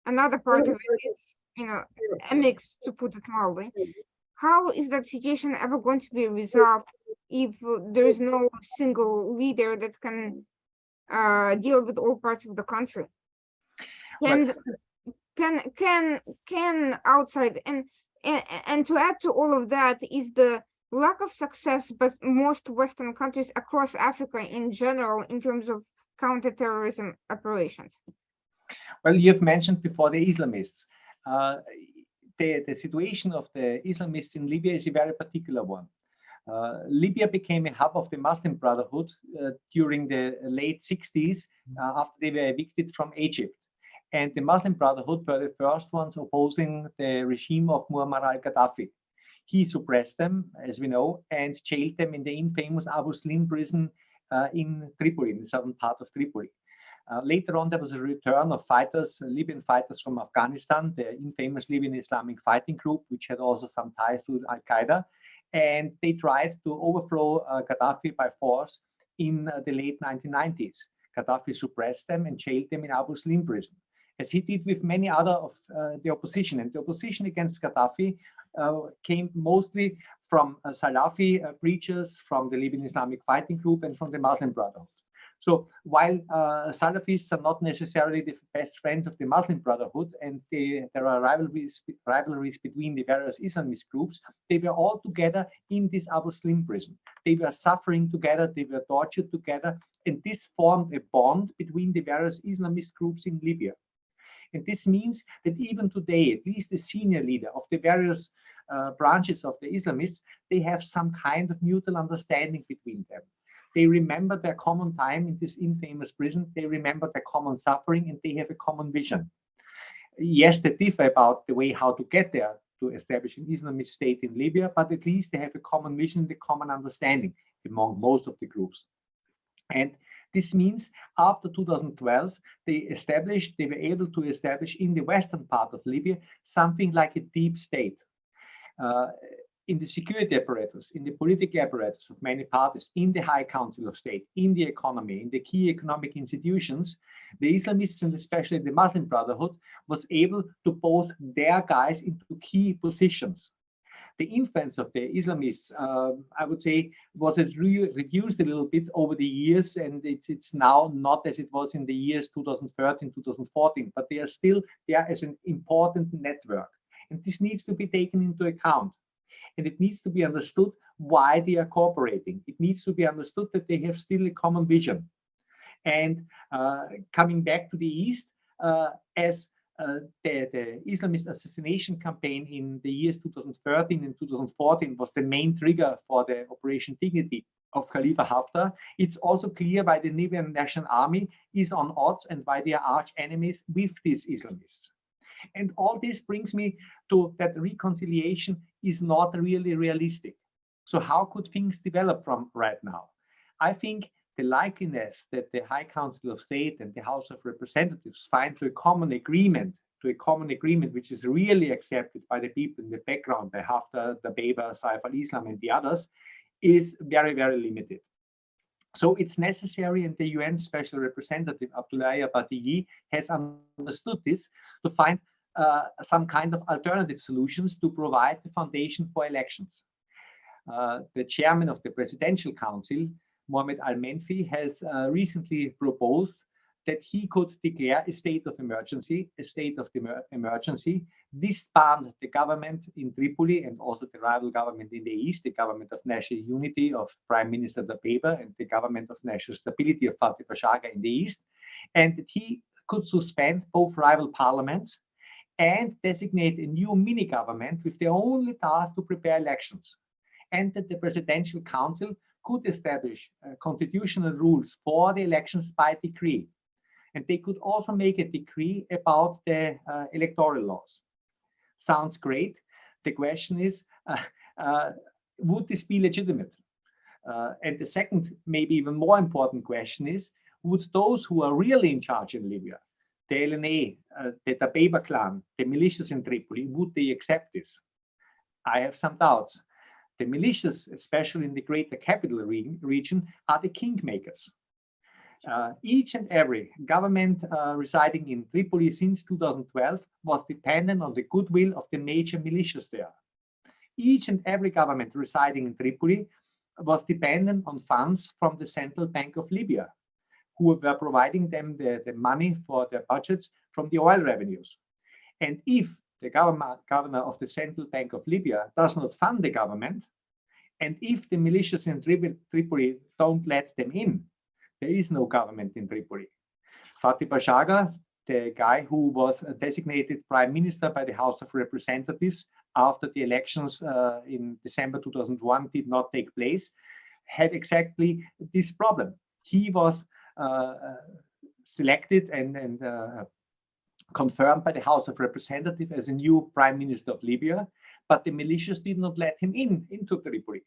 another part of it is, a mix, to put it mildly. How is that situation ever going to be resolved if there is no single leader that can deal with all parts of the country? Can outside and to add to all of that is the lack of success, but most Western countries across Africa in general, in terms of counterterrorism operations. Well, you've mentioned before the Islamists. The situation of the Islamists in Libya is a very particular one. Libya became a hub of the Muslim Brotherhood during the late 60s after they were evicted from Egypt. And the Muslim Brotherhood were the first ones opposing the regime of Muammar al-Gaddafi. He suppressed them, as we know, and jailed them in the infamous Abu Slim prison in Tripoli, in the southern part of Tripoli. Later on, there was a return of fighters, Libyan fighters from Afghanistan, the infamous Libyan Islamic Fighting Group, which had also some ties to Al-Qaeda. And they tried to overthrow Gaddafi by force in the late 1990s. Gaddafi suppressed them and jailed them in Abu Slim prison, as he did with many other of the opposition. And the opposition against Gaddafi came mostly from Salafi preachers, from the Libyan Islamic Fighting Group, and from the Muslim Brotherhood. So while Salafists are not necessarily the best friends of the Muslim Brotherhood, and there are rivalries between the various Islamist groups, they were all together in this Abu Slim prison. They were suffering together, they were tortured together, and this formed a bond between the various Islamist groups in Libya. And this means that even today, at least the senior leader of the various branches of the Islamists, they have some kind of mutual understanding between them. They remember their common time in this infamous prison. They remember their common suffering, and they have a common vision. Yes, they differ about the way how to get there to establish an Islamist state in Libya, but at least they have a common vision, the common understanding among most of the groups. And this means after 2012, they were able to establish in the western part of Libya something like a deep state. In the security apparatus, in the political apparatus of many parties, in the High Council of State, in the economy, in the key economic institutions, the Islamists and especially the Muslim Brotherhood was able to post their guys into key positions. The influence of the Islamists, I would say, was reduced a little bit over the years, and it's now not as it was in the years 2013, 2014, but they are still there as an important network. And this needs to be taken into account. And it needs to be understood why they are cooperating. It needs to be understood that they have still a common vision. And coming back to the East, as the Islamist assassination campaign in the years 2013 and 2014 was the main trigger for the Operation Dignity, of Khalifa Haftar, it's also clear why the Libyan National Army is on odds and why they are arch enemies with these Islamists. And all this brings me to that reconciliation is not really realistic. So how could things develop from right now? I think the likeliness that the High Council of State and the House of Representatives find to a common agreement, which is really accepted by the people in the background, by Haftar, the Dabeba, Saif al-Islam, and the others, is very, very limited. So it's necessary, and the UN Special Representative Abdoulaye Badiyi has understood this, to find some kind of alternative solutions to provide the foundation for elections. The chairman of the Presidential Council, Mohamed Al-Menfi, has recently proposed that he could declare a state of emergency, disband the government in Tripoli and also the rival government in the east, the government of national unity of Prime Minister Dabeba and the government of national stability of Fathi Bashagha in the east, and that he could suspend both rival parliaments and designate a new mini-government with the only task to prepare elections, and that the Presidential Council could establish constitutional rules for the elections by decree. And they could also make a decree about the electoral laws. Sounds great. The question is, would this be legitimate? And the second, maybe even more important question is, would those who are really in charge in Libya, the LNA, the Dabeba clan, the militias in Tripoli, would they accept this? I have some doubts. The militias, especially in the greater capital region, are the kingmakers. Each and every government residing in Tripoli since 2012 was dependent on the goodwill of the major militias there. Each and every government residing in Tripoli was dependent on funds from the Central Bank of Libya, who were providing them the money for their budgets from the oil revenues. And if the governor of the Central Bank of Libya does not fund the government, and if the militias in Tripoli don't let them in, there is no government in Tripoli. Fathi Bashagha, the guy who was designated prime minister by the House of Representatives after the elections in December 2001 did not take place, had exactly this problem. He was selected and confirmed by the House of Representatives as a new prime minister of Libya, but the militias did not let him into Tripoli.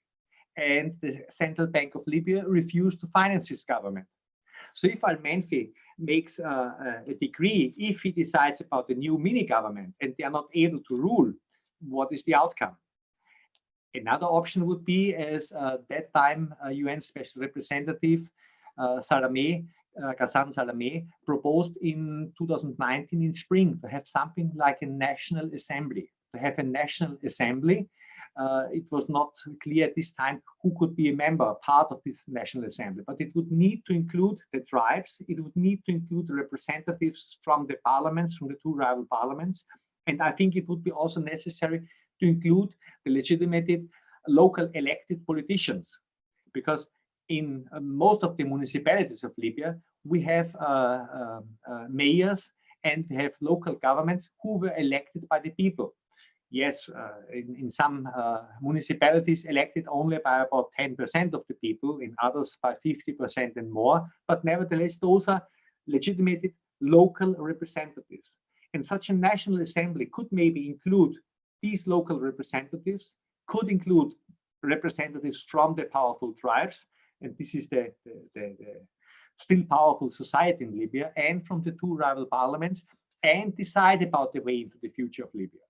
And the Central Bank of Libya refused to finance his government. So if Al-Menfi makes a decree, if he decides about the new mini-government and they are not able to rule, what is the outcome? Another option would be, as that time UN Special Representative Ghassan Salameh proposed in 2019 in spring, to have something like a national assembly. To have a national assembly, it was not clear at this time who could be a member, part of this National Assembly, but it would need to include the tribes, it would need to include the representatives from the parliaments, from the two rival parliaments, and I think it would be also necessary to include the legitimated local elected politicians, because in most of the municipalities of Libya, we have mayors and we have local governments who were elected by the people. Yes, in some municipalities elected only by about 10% of the people, in others by 50% and more, but nevertheless, those are legitimated local representatives. And such a national assembly could maybe include these local representatives, could include representatives from the powerful tribes, and this is the still powerful society in Libya, and from the two rival parliaments, and decide about the way into the future of Libya.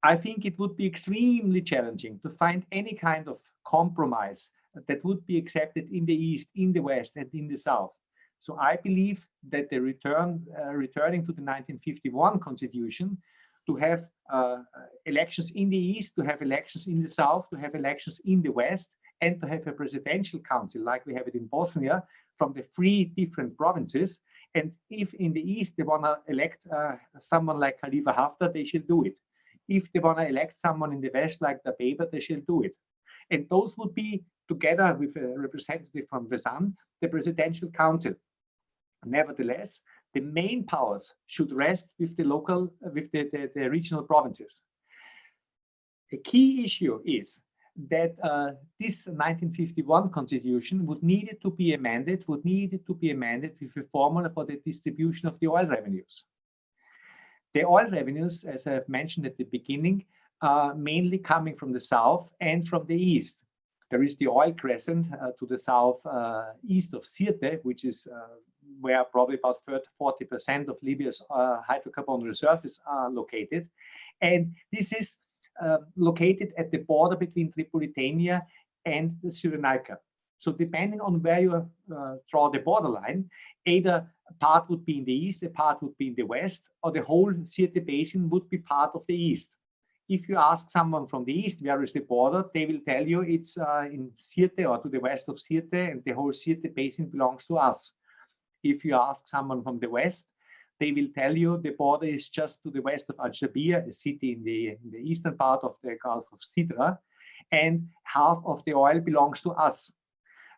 I think it would be extremely challenging to find any kind of compromise that would be accepted in the East, in the West, and in the South. So I believe that the returning to the 1951 Constitution, to have elections in the East, to have elections in the South, to have elections in the West, and to have a presidential council like we have it in Bosnia from the 3 different provinces. And if in the East they want to elect someone like Khalifa Haftar, they should do it. If they want to elect someone in the West like Dabeba, they shall do it. And those would be, together with a representative from the Sun, the Presidential Council. Nevertheless, the main powers should rest with the local, with the regional provinces. A key issue is that this 1951 constitution would need to be amended with a formula for the distribution of the oil revenues. The oil revenues, as I've mentioned at the beginning, are mainly coming from the south and from the east. There is the oil crescent to the south east of Sirte, which is where probably about 40% of Libya's hydrocarbon reserves are located. And this is located at the border between Tripolitania and the Cyrenaica. So depending on where you draw the borderline, either a part would be in the east, a part would be in the west, or the whole Sirte basin would be part of the east. If you ask someone from the east, where is the border, they will tell you it's in Sirte or to the west of Sirte, and the whole Sirte basin belongs to us. If you ask someone from the west, they will tell you the border is just to the west of Al-Shabir, a city in the eastern part of the Gulf of Sidra, and half of the oil belongs to us.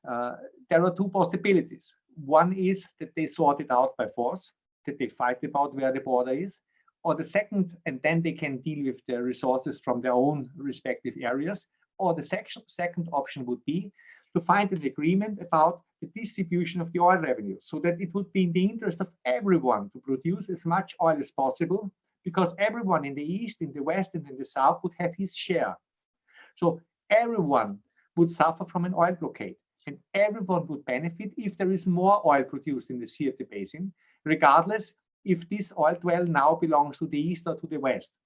There are two possibilities. One is that they sort it out by force, that they fight about where the border is, or the second, and then they can deal with the resources from their own respective areas, or the second option would be to find an agreement about the distribution of the oil revenue, so that it would be in the interest of everyone to produce as much oil as possible, because everyone in the east, in the west, and in the south would have his share. So everyone would suffer from an oil blockade, and everyone would benefit if there is more oil produced in the Sirte basin, regardless if this oil well now belongs to the east or to the west.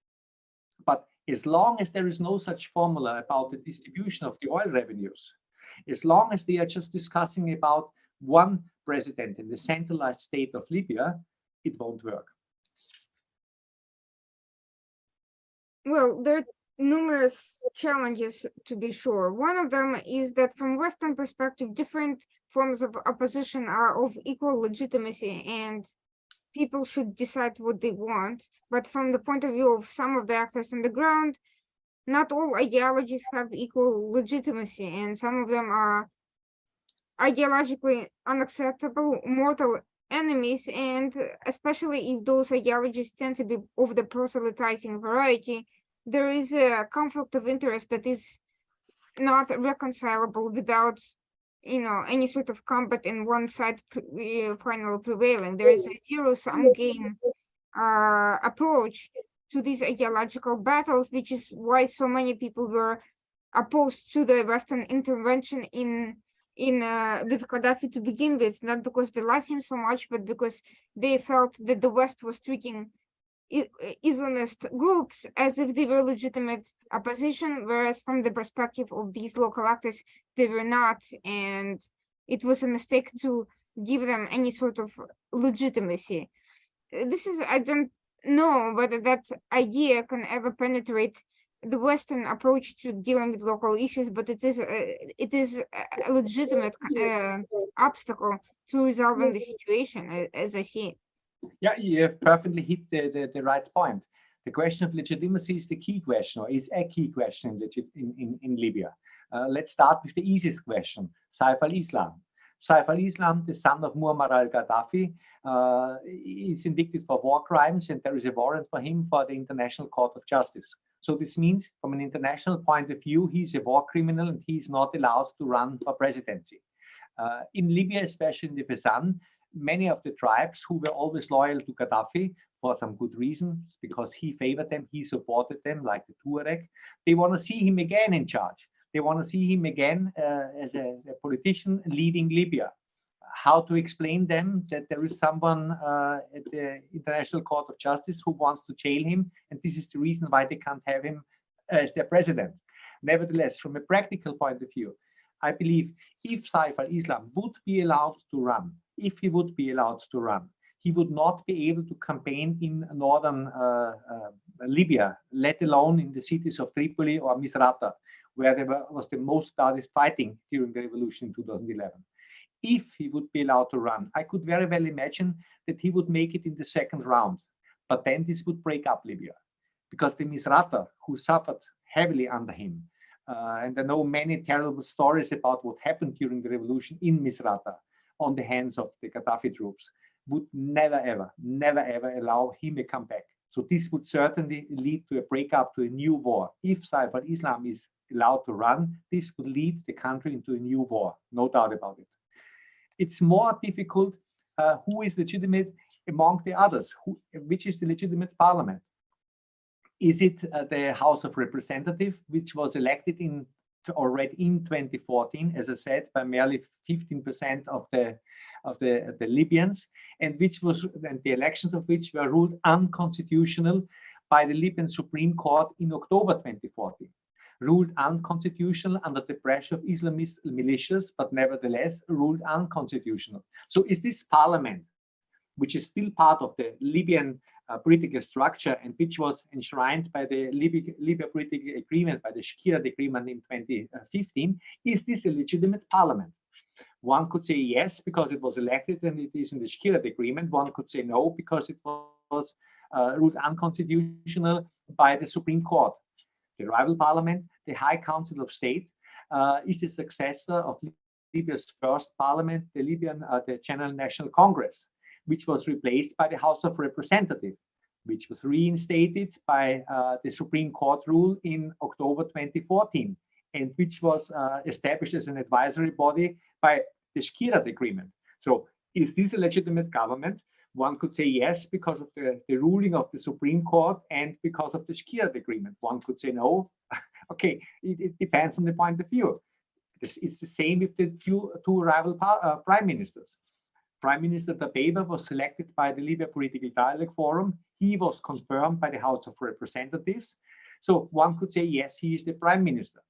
But as long as there is no such formula about the distribution of the oil revenues, as long as they are just discussing about one president in the centralized state of Libya, it won't work. Well, there are numerous challenges, to be sure. One of them is that from Western perspective, different forms of opposition are of equal legitimacy, and people should decide what they want. But from the point of view of some of the actors on the ground, not all ideologies have equal legitimacy, and some of them are ideologically unacceptable, mortal enemies, and especially if those ideologies tend to be of the proselytizing variety, there is a conflict of interest that is not reconcilable without any sort of combat in one side finally prevailing. There is a zero-sum game approach to these ideological battles, which is why so many people were opposed to the Western intervention with Gaddafi to begin with, not because they love him so much, but because they felt that the West was treating Islamist groups as if they were legitimate opposition, whereas from the perspective of these local actors, they were not, and it was a mistake to give them any sort of legitimacy. I don't know whether that idea can ever penetrate the Western approach to dealing with local issues, but it is a legitimate obstacle to resolving the situation, as I see it. Yeah, you have perfectly hit the right point. The question of legitimacy is the key question, or is a key question in Libya. Let's start with the easiest question, Saif al-Islam. Saif al-Islam, the son of Muammar al-Gaddafi, is indicted for war crimes, and there is a warrant for him for the International Court of Justice. So this means, from an international point of view, he's a war criminal and he's not allowed to run for presidency. In Libya, especially in the Fezzan, many of the tribes who were always loyal to Gaddafi for some good reasons, because he favored them, he supported them, like the Tuareg, they want to see him again in charge. They want to see him again as a politician leading Libya. How to explain them that there is someone at the International Court of Justice who wants to jail him, and this is the reason why they can't have him as their president. Nevertheless, from a practical point of view, I believe if Saif al-Islam would be allowed to run, he would not be able to campaign in northern Libya, let alone in the cities of Tripoli or Misrata, where there was the most bloody fighting during the revolution in 2011. If he would be allowed to run, I could very well imagine that he would make it in the second round. But then this would break up Libya, because the Misrata, who suffered heavily under him, and I know many terrible stories about what happened during the revolution in Misrata on the hands of the Gaddafi troops, would never ever allow him a comeback. So this would certainly lead to a breakup, to a new war. If Saif al-Islam is allowed to run, this would lead the country into a new war, no doubt about it. It's more difficult who is legitimate among the others, which is the legitimate parliament. Is it the House of Representatives, which was elected already in 2014, as I said, by merely 15% of the Libyans, and the elections of which were ruled unconstitutional by the Libyan Supreme Court in October 2014. Ruled unconstitutional under the pressure of Islamist militias, but nevertheless ruled unconstitutional. So is this parliament, which is still part of the Libyan political structure and which was enshrined by the Libya political agreement, by the Shkira agreement in 2015, is this a legitimate parliament? One could say yes, because it was elected and it is in the Shkira agreement. One could say no, because it was ruled unconstitutional by the Supreme Court. The rival parliament, the High Council of State, is the successor of Libya's first parliament, the General National Congress, which was replaced by the House of Representatives, which was reinstated by the Supreme Court rule in October 2014, and which was established as an advisory body by the Shkira agreement. So is this a legitimate government? One could say yes, because of the ruling of the Supreme Court and because of the Shkira agreement. One could say no. Okay, it depends on the point of view. It's the same with the two rival prime ministers. Prime Minister Dabeba was selected by the Libya Political Dialogue Forum. He was confirmed by the House of Representatives. So one could say, yes, he is the prime minister.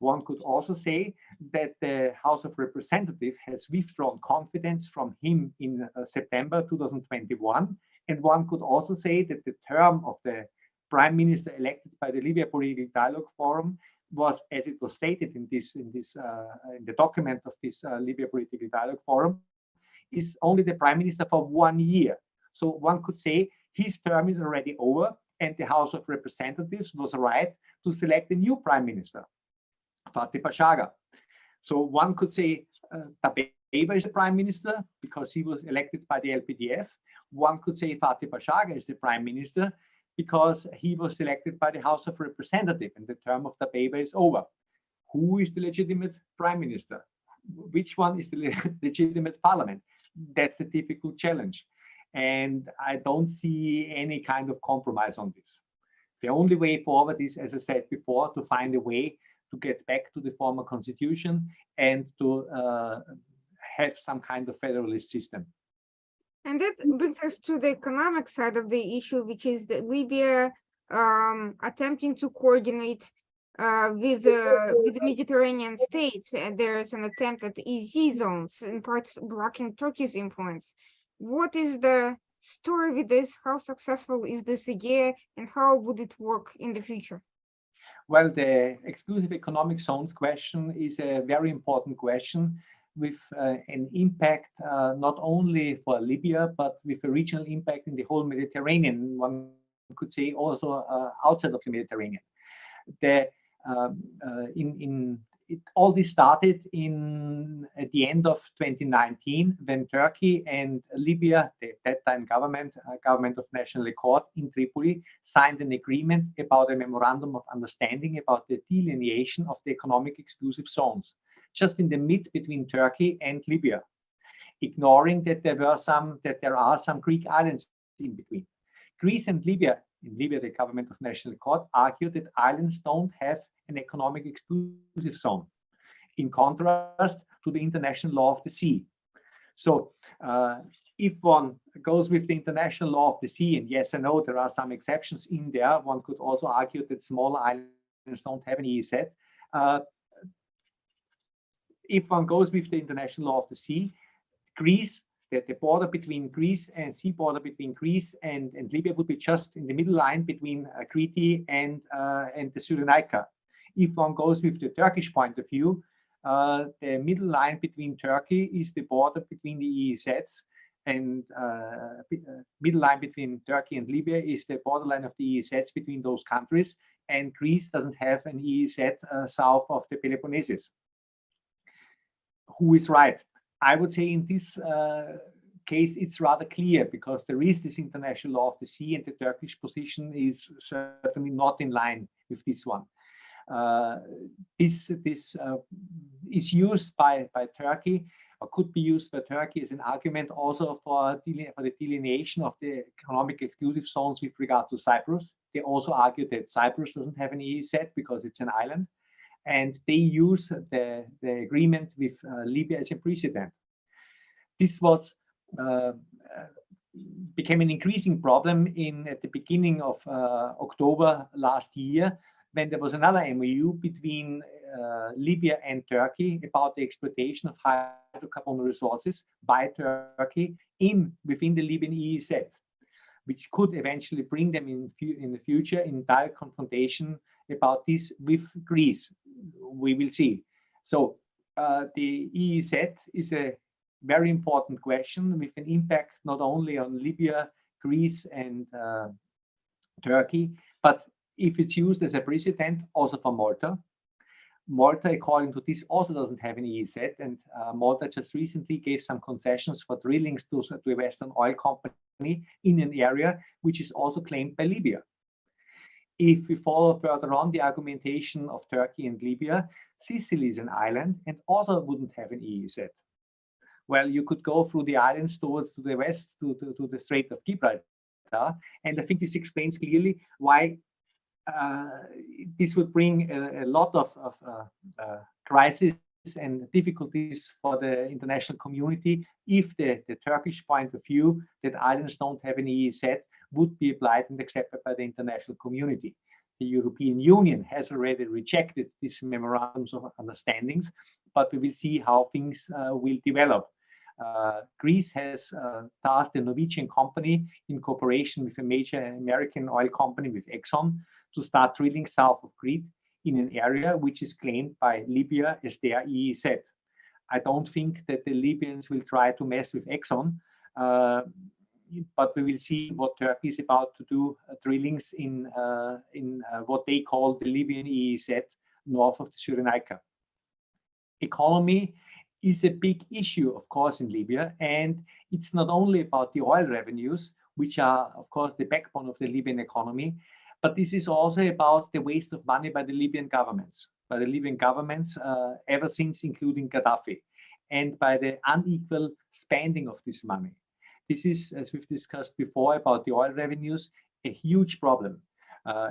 One could also say that the House of Representatives has withdrawn confidence from him in September 2021. And one could also say that the term of the prime minister elected by the Libya Political Dialogue Forum was, as it was stated in the document of this Libya Political Dialogue Forum, is only the prime minister for 1 year. So one could say his term is already over, and the House of Representatives was right to select a new prime minister, Fatih Bashaga. So one could say Dabeba is the prime minister because he was elected by the LPDF. One could say Fatih Bashaga is the prime minister because he was elected by the House of Representatives and the term of Dabeba is over. Who is the legitimate prime minister? Which one is the legitimate parliament? That's the difficult challenge. And I don't see any kind of compromise on this. The only way forward is, as I said before, to find a way to get back to the former constitution and to have some kind of federalist system. And that brings us to the economic side of the issue, which is that Libya attempting to coordinate with the Mediterranean states. And there's an attempt at EZ zones, in parts blocking Turkey's influence. What is the story with this? How successful is this idea, and how would it work in the future? Well, the exclusive economic zones question is a very important question with an impact not only for Libya, but with a regional impact in the whole Mediterranean. One could say also outside of the Mediterranean. All this started at the end of 2019 when Turkey and Libya, that time government of national accord in Tripoli, signed an agreement about a memorandum of understanding about the delineation of the economic exclusive zones, just in the mid between Turkey and Libya, ignoring that there are some Greek islands in between. Greece and Libya, in Libya, the government of national accord argued that islands don't have an economic exclusive zone, in contrast to the international law of the sea. So if one goes with the international law of the sea, and yes, I know there are some exceptions in there, one could also argue that smaller islands don't have an EEZ. If one goes with the international law of the sea, Greece, the border between Greece and sea border between Greece and Libya would be just in the middle line between Crete and the Cyrenaica. If one goes with the Turkish point of view, the middle line between Turkey is the border between the EEZs, and middle line between Turkey and Libya is the borderline of the EEZs between those countries, and Greece doesn't have an EEZ south of the Peloponnesus. Who is right? I would say in this case, it's rather clear because there is this international law of the sea, and the Turkish position is certainly not in line with this one. This is used by Turkey, or could be used by Turkey as an argument also for the delineation of the economic exclusive zones with regard to Cyprus. They also argue that Cyprus doesn't have an EEZ because it's an island, and they use the agreement with Libya as a precedent. This was became an increasing problem at the beginning of October last year, when there was another MOU between Libya and Turkey about the exploitation of hydrocarbon resources by Turkey within the Libyan EEZ, which could eventually bring them in the future in direct confrontation about this with Greece. We will see. So the EEZ is a very important question with an impact not only on Libya, Greece, and Turkey, but if it's used as a precedent, also for Malta. Malta, according to this, also doesn't have an EEZ, and Malta just recently gave some concessions for drillings to a Western oil company in an area which is also claimed by Libya. If we follow further on the argumentation of Turkey and Libya, Sicily is an island and also wouldn't have an EEZ. Well, you could go through the islands to the west, to the Strait of Gibraltar, and I think this explains clearly why this would bring a lot of crisis and difficulties for the international community if the Turkish point of view that islands don't have an EEZ would be applied and accepted by the international community. The European Union has already rejected these memorandums of understandings, but we will see how things will develop. Greece has tasked a Norwegian company in cooperation with a major American oil company, with Exxon, to start drilling south of Crete in an area which is claimed by Libya as their EEZ. I don't think that the Libyans will try to mess with Exxon, but we will see what Turkey is about to do, drillings in what they call the Libyan EEZ north of the Cyrenaica. Economy is a big issue, of course, in Libya, and it's not only about the oil revenues, which are, of course, the backbone of the Libyan economy, but this is also about the waste of money by the Libyan governments, ever since, including Gaddafi, and by the unequal spending of this money. This is, as we've discussed before about the oil revenues, a huge problem.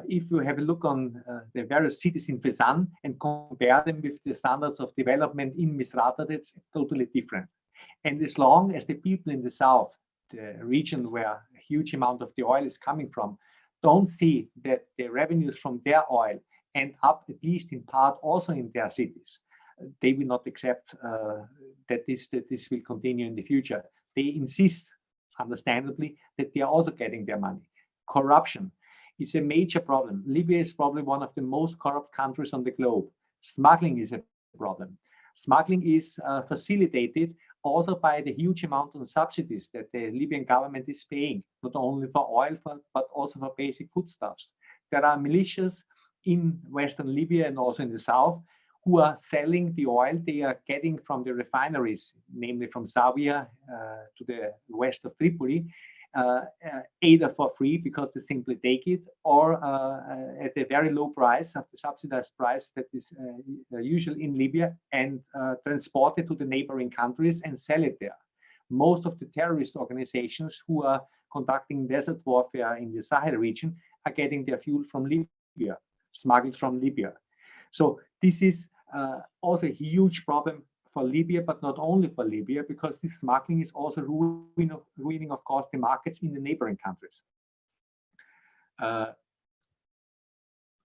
If you have a look on the various cities in Fezzan and compare them with the standards of development in Misrata, that's totally different. And as long as the people in the south, the region where a huge amount of the oil is coming from, don't see that the revenues from their oil end up, at least in part, also in their cities, they will not accept that this will continue in the future. They insist, understandably, that they are also getting their money. Corruption is a major problem. Libya is probably one of the most corrupt countries on the globe. Smuggling is a problem. Smuggling is facilitated also by the huge amount of subsidies that the Libyan government is paying, not only for oil, but also for basic foodstuffs. There are militias in Western Libya and also in the south who are selling the oil they are getting from the refineries, namely from Zawiya to the west of Tripoli, either for free because they simply take it, or at a very low price, at the subsidized price that is usual in Libya, and transport it to the neighboring countries and sell it there. Most of the terrorist organizations who are conducting desert warfare in the Sahel region are getting their fuel from Libya, smuggled from Libya. So this is also a huge problem for Libya, but not only for Libya, because this smuggling is also ruining, of course, the markets in the neighboring countries.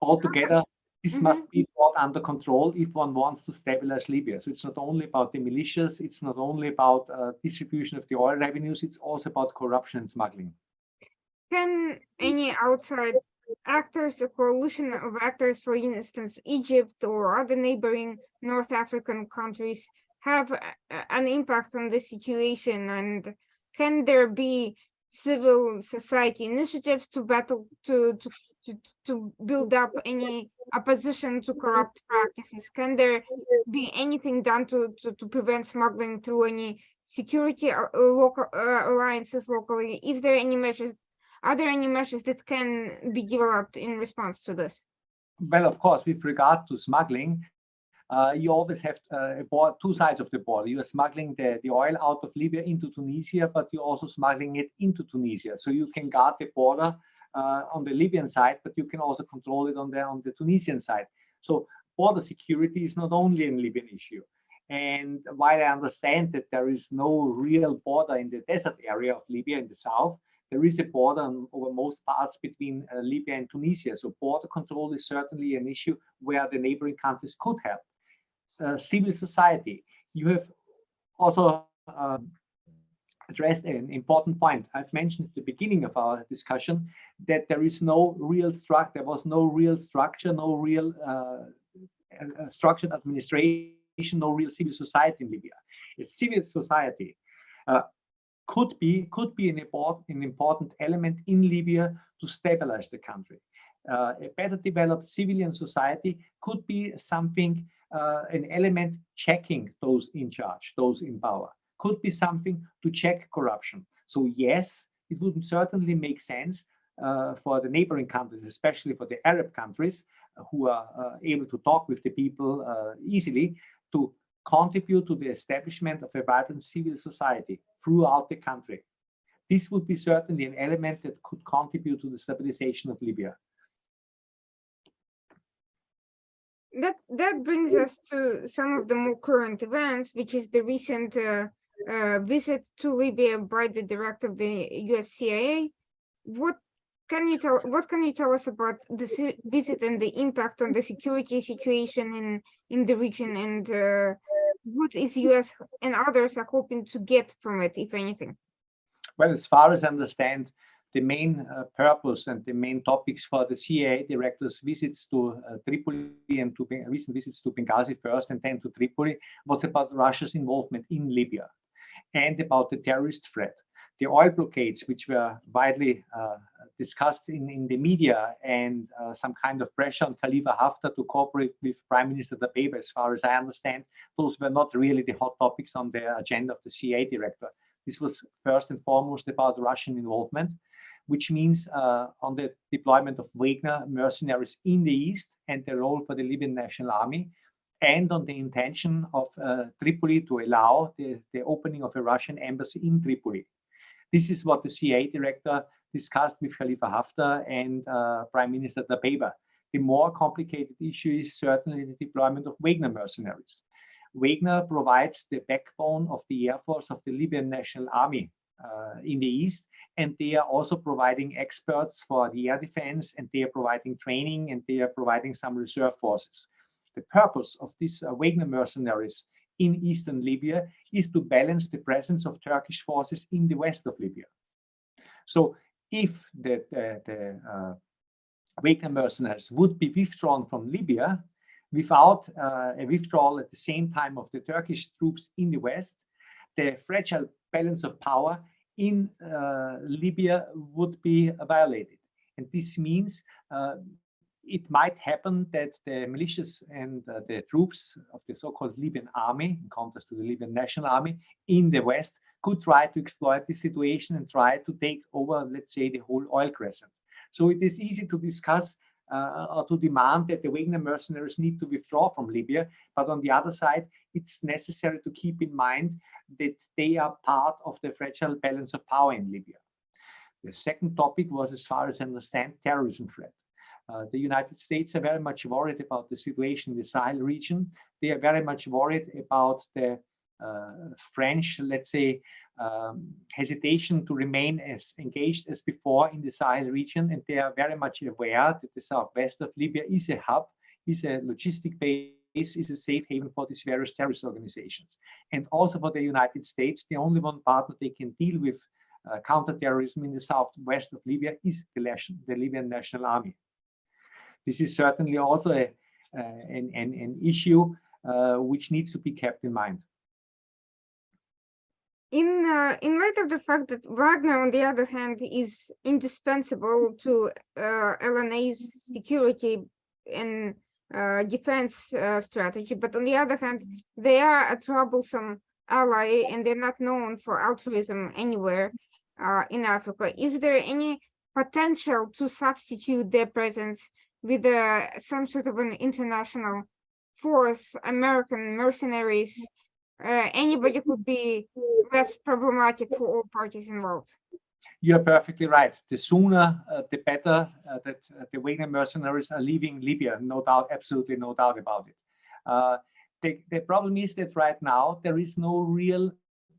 Altogether, this must be brought under control if one wants to stabilize Libya. So it's not only about the militias, it's not only about distribution of the oil revenues, it's also about corruption and smuggling. Can any outside actors, a coalition of actors, for instance, Egypt or other neighboring North African countries, have an impact on the situation? And can there be civil society initiatives to battle to build up any opposition to corrupt practices? Can there be anything done to prevent smuggling through any security local alliances locally? Is there any measures? Are there any measures that can be developed in response to this? Well, of course, with regard to smuggling, you always have two sides of the border. You are smuggling the oil out of Libya into Tunisia, but you're also smuggling it into Tunisia. So you can guard the border on the Libyan side, but you can also control it on the Tunisian side. So border security is not only a Libyan issue. And while I understand that there is no real border in the desert area of Libya in the south, there is a border over most parts between Libya and Tunisia. So border control is certainly an issue where the neighboring countries could help. Civil society. You have also addressed an important point. I've mentioned at the beginning of our discussion that there is no real structure, there was no real structure, no real structured administration, no real civil society in Libya. A civil society could be an important element in Libya to stabilize the country. A better developed civilian society could be something, an element checking those in charge, those in power, could be something to check corruption. So yes, it would certainly make sense for the neighboring countries, especially for the Arab countries who are able to talk with the people easily, to contribute to the establishment of a vibrant civil society throughout the country. This would be certainly an element that could contribute to the stabilization of Libya. That brings us to some of the more current events, which is the recent visit to Libya by the director of the US CIA. What can you tell us about this visit and the impact on the security situation in the region, and what is US and others are hoping to get from it, if anything? Well, as far as I understand, the main purpose and the main topics for the CIA director's visits to Tripoli and to recent visits to Benghazi first and then to Tripoli was about Russia's involvement in Libya and about the terrorist threat. The oil blockades, which were widely discussed in the media, and some kind of pressure on Khalifa Haftar to cooperate with Prime Minister Dabeba, as far as I understand, those were not really the hot topics on the agenda of the CIA director. This was first and foremost about Russian involvement, which means on the deployment of Wagner mercenaries in the east and the role for the Libyan National Army, and on the intention of Tripoli to allow the opening of a Russian embassy in Tripoli. This is what the CIA director discussed with Khalifa Haftar and Prime Minister Dabeba. The more complicated issue is certainly the deployment of Wagner mercenaries. Wagner provides the backbone of the Air Force of the Libyan National Army in the east, and they are also providing experts for the air defense, and they are providing training, and they are providing some reserve forces. The purpose of these Wagner mercenaries in eastern Libya is to balance the presence of Turkish forces in the west of Libya. So if the Wagner mercenaries would be withdrawn from Libya without a withdrawal at the same time of the Turkish troops in the west, the fragile balance of power in Libya would be violated. And this means it might happen that the militias and the troops of the so-called Libyan army, in contrast to the Libyan National Army in the west, could try to exploit the situation and try to take over, let's say, the whole oil crescent. So it is easy to discuss or to demand that the Wagner mercenaries need to withdraw from Libya. But on the other side, it's necessary to keep in mind that they are part of the fragile balance of power in Libya. The second topic was, as far as I understand, terrorism threat. The United States are very much worried about the situation in the Sahel region. They are very much worried about the French, let's say, hesitation to remain as engaged as before in the Sahel region. And they are very much aware that the southwest of Libya is a hub, is a logistic base, is a safe haven for these various terrorist organizations. And also for the United States, the only one partner they can deal with counterterrorism in the southwest of Libya is the Libyan National Army. This is certainly also an issue which needs to be kept in mind. In light of the fact that Wagner, on the other hand, is indispensable to LNA's security and defense strategy, but on the other hand, they are a troublesome ally and they're not known for altruism anywhere in Africa. Is there any potential to substitute their presence with some sort of an international force, American mercenaries? Anybody could be less problematic for all parties involved. You're perfectly right. The sooner, the better that the Wagner mercenaries are leaving Libya. No doubt, absolutely no doubt about it. The problem is that right now there is no real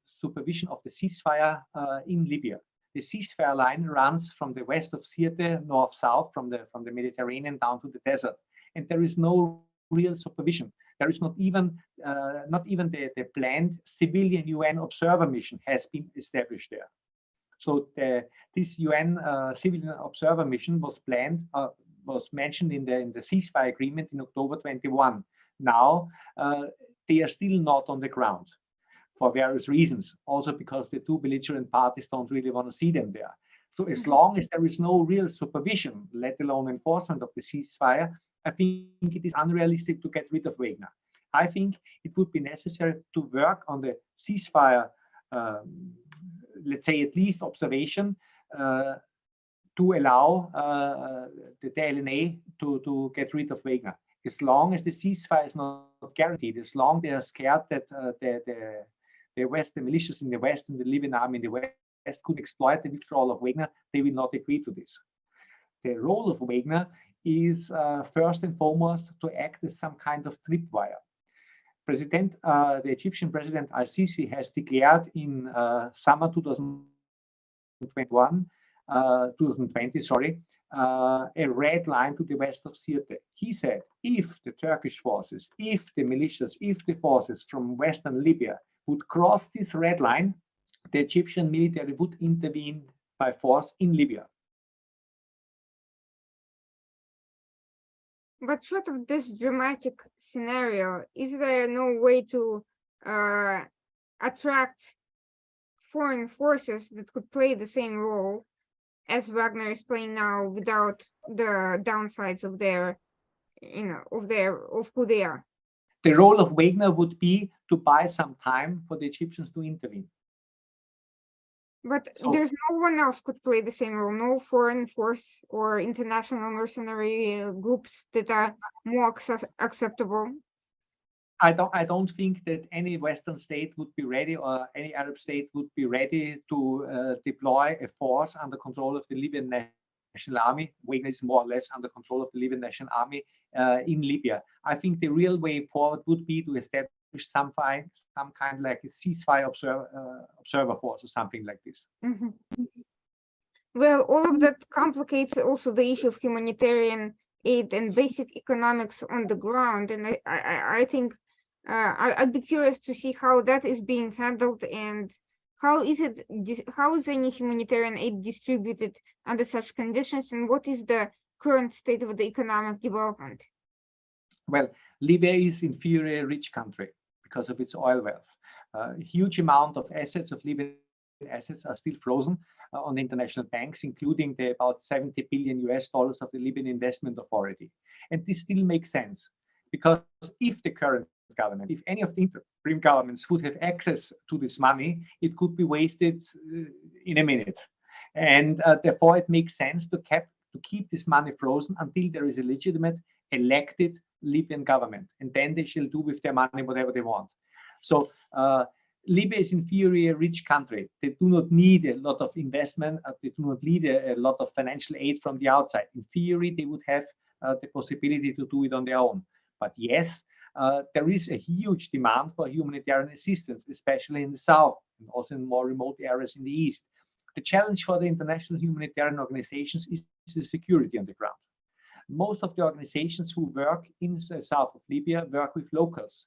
supervision of the ceasefire in Libya. The ceasefire line runs from the west of Sirte, north-south, from the Mediterranean down to the desert, and there is no real supervision. There is not even the planned civilian UN observer mission has been established there. So this UN civilian observer mission was planned, was mentioned in the ceasefire agreement in October 21. Now they are still not on the ground for various reasons. Also because the two belligerent parties don't really want to see them there. So as long as there is no real supervision, let alone enforcement of the ceasefire, I think it is unrealistic to get rid of Wagner. I think it would be necessary to work on the ceasefire, let's say at least observation, to allow the LNA to get rid of Wagner. As long as the ceasefire is not guaranteed, as long as they are scared that the militias in the West and the Libyan army in the West could exploit the withdrawal of Wagner, they will not agree to this. The role of Wagner is first and foremost to act as some kind of tripwire. The Egyptian President Al-Sisi has declared in summer 2020, a red line to the west of Sirte. He said, if the Turkish forces, if the militias, if the forces from Western Libya would cross this red line, the Egyptian military would intervene by force in Libya. But short of this dramatic scenario, is there no way to attract foreign forces that could play the same role as Wagner is playing now without the downsides of their, of who they are? The role of Wagner would be to buy some time for the Egyptians to intervene. But there's no one else could play the same role, no foreign force or international mercenary groups that are more acceptable. I don't think that any Western state would be ready, or any Arab state would be ready to deploy a force under control of the Libyan National Army. Wagner is more or less under control of the Libyan National Army in Libya. I think the real way forward would be to establish some kind like a ceasefire observer force or something like this. Well, all of that complicates also the issue of humanitarian aid and basic economics on the ground. And I think I'd be curious to see how that is being handled and how is any humanitarian aid distributed under such conditions, and what is the current state of the economic development? Well, Libya is an inferior rich country because of its oil wealth. A huge amount of assets, of Libyan assets, are still frozen on the international banks, including the about $70 billion of the Libyan Investment Authority. And this still makes sense because if the current government, if any of the interim governments would have access to this money, it could be wasted in a minute. And therefore, it makes sense to keep this money frozen until there is a legitimate elected Libyan government, and then they shall do with their money whatever they want. So Libya is an inferior rich country. They do not need a lot of investment. They do not need a lot of financial aid from the outside. In theory, they would have the possibility to do it on their own. But yes, there is a huge demand for humanitarian assistance, especially in the south and also in more remote areas in the east. The challenge for the international humanitarian organizations is the security on the ground. Most of the organizations who work in the south of Libya work with locals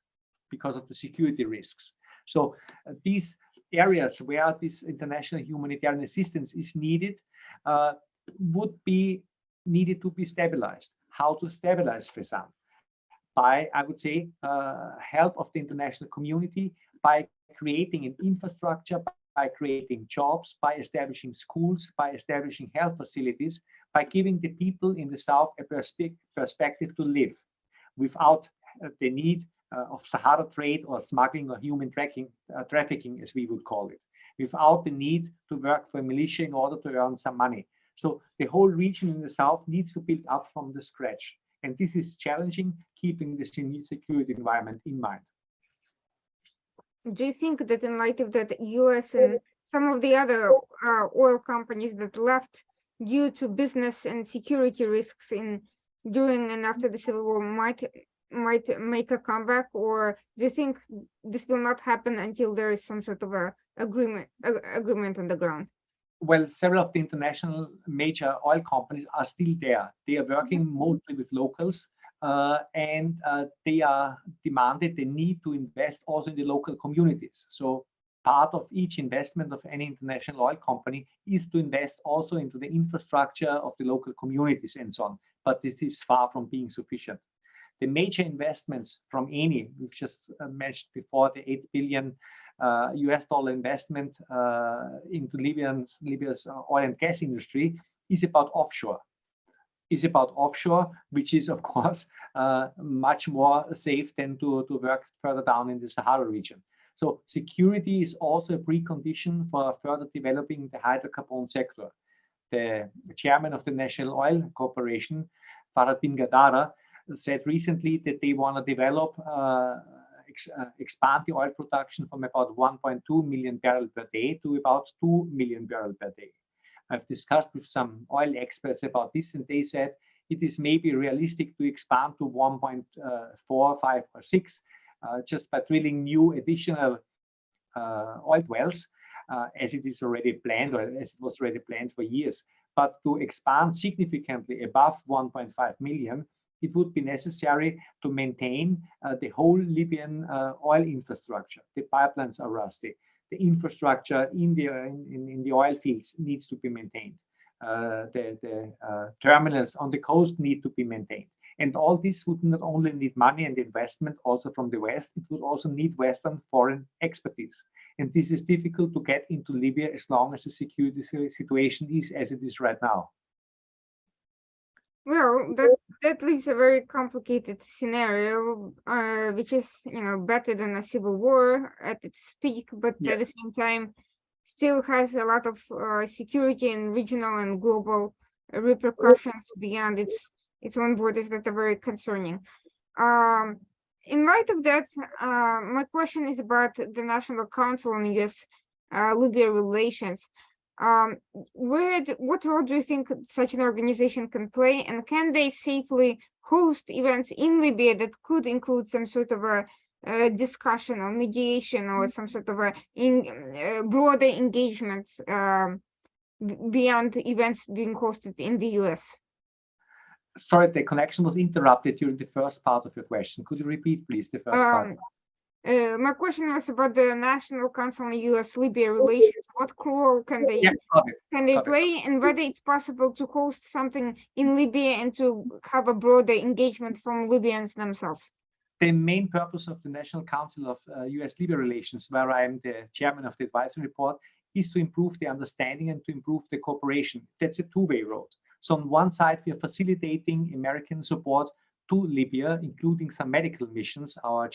because of the security risks. So these areas where this international humanitarian assistance is needed would be needed to be stabilized. How to stabilize Fezzan? By, I would say, help of the international community, by creating an infrastructure, by creating jobs, by establishing schools, by establishing health facilities, by giving the people in the south a perspective to live without the need Sahara trade or smuggling or human trafficking, as we would call it, without the need to work for a militia in order to earn some money. So the whole region in the south needs to build up from the scratch. And this is challenging, keeping the security environment in mind. Do you think that in light of that, US and some of the other oil companies that left due to business and security risks during and after the Civil War might make a comeback, or do you think this will not happen until there is some sort of a agreement on the ground? Well, several of the international major oil companies are still there. They are working mostly with locals, and they are demanded, they need to invest also in the local communities. So part of each investment of any international oil company is to invest also into the infrastructure of the local communities and so on. But this is far from being sufficient. The major investments from Eni, we've just mentioned before, the $8 billion US dollar investment into Libya's oil and gas industry, is about offshore. Is about offshore, which is of course much more safe than to work further down in the Sahara region. So security is also a precondition for further developing the hydrocarbon sector. The chairman of the National Oil Corporation, Farhad bin Gadara, said recently that they want to develop, expand the oil production from about 1.2 million barrels per day to about 2 million barrels per day. I've discussed with some oil experts about this, and they said it is maybe realistic to expand to 1.4, 5, or 6 just by drilling new additional oil wells, as it is already planned, or as it was already planned for years. But to expand significantly above 1.5 million, it would be necessary to maintain the whole Libyan oil infrastructure. The pipelines are rusty. The infrastructure in the oil fields needs to be maintained. The terminals on the coast need to be maintained. And all this would not only need money and investment also from the West, it would also need Western foreign expertise. And this is difficult to get into Libya as long as the security situation is as it is right now. Well, that leaves a very complicated scenario, which is, better than a civil war at its peak, but at the same time still has a lot of security and regional and global repercussions beyond its own borders that are very concerning. In light of that, my question is about the National Council on US-Libya relations. What role do you think such an organization can play, and can they safely host events in Libya that could include some sort of a discussion or mediation or some sort of a broader engagements beyond events being hosted in the US? Sorry, the connection was interrupted during the first part of your question. Could you repeat, please, the first part? My question was about the National Council on US-Libya relations. What role can they play, and whether it's possible to host something in Libya and to have a broader engagement from Libyans themselves? The main purpose of the National Council of US-Libya relations, where I am the chairman of the advisory board, is to improve the understanding and to improve the cooperation. That's a two-way road. So on one side, we are facilitating American support to Libya, including some medical missions. Our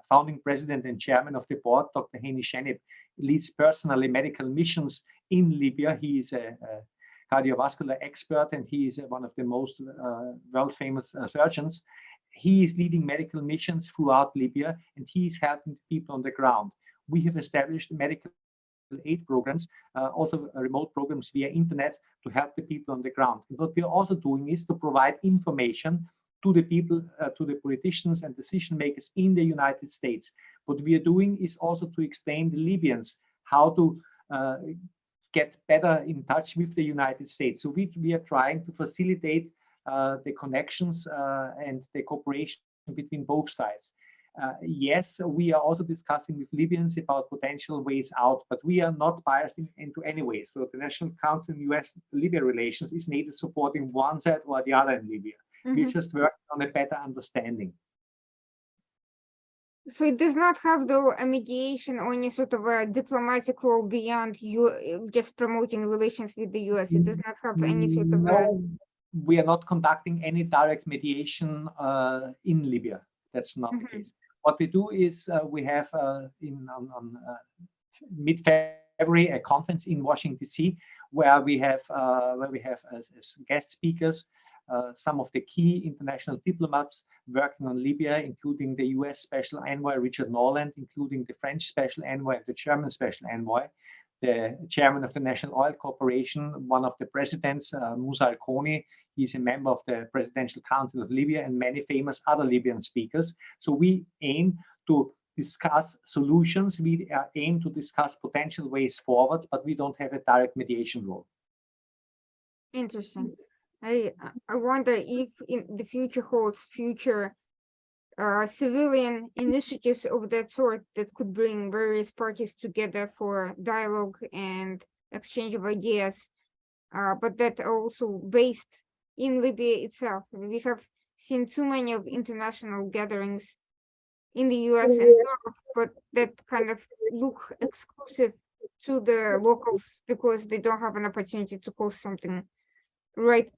founding president and chairman of the board, Dr. Hani Shenib, leads personally medical missions in Libya. He is a cardiovascular expert, and he is one of the most world-famous surgeons. He is leading medical missions throughout Libya, and he is helping people on the ground. We have established medical aid programs, also remote programs via internet to help the people on the ground. And what we are also doing is to provide information to the people, to the politicians and decision makers in the United States. What we are doing is also to explain the Libyans how to get better in touch with the United States. So we are trying to facilitate the connections and the cooperation between both sides. Yes, we are also discussing with Libyans about potential ways out, but we are not biased into any way. So the National Council on US-Libya relations is neither supporting one side or the other in Libya. We're just working on a better understanding. So it does not have, though, a mediation or any sort of a diplomatic role beyond you just promoting relations with the US. It does not have any sort of we are not conducting any direct mediation in Libya. That's not the case. What we do is we have on mid-February a conference in Washington D.C. where we have as guest speakers some of the key international diplomats working on Libya, including the U.S. Special Envoy Richard Norland, including the French Special Envoy and the German Special Envoy, the chairman of the National Oil Corporation, one of the presidents, Musa Al-Koni. He's a member of the Presidential Council of Libya, and many famous other Libyan speakers. So we aim to discuss solutions. We aim to discuss potential ways forwards, but we don't have a direct mediation role. Interesting. I wonder if in the future holds future civilian initiatives of that sort that could bring various parties together for dialogue and exchange of ideas, but that are also based in Libya itself. We have seen too many of international gatherings in the US and Europe, but that kind of look exclusive to the locals because they don't have an opportunity to host something right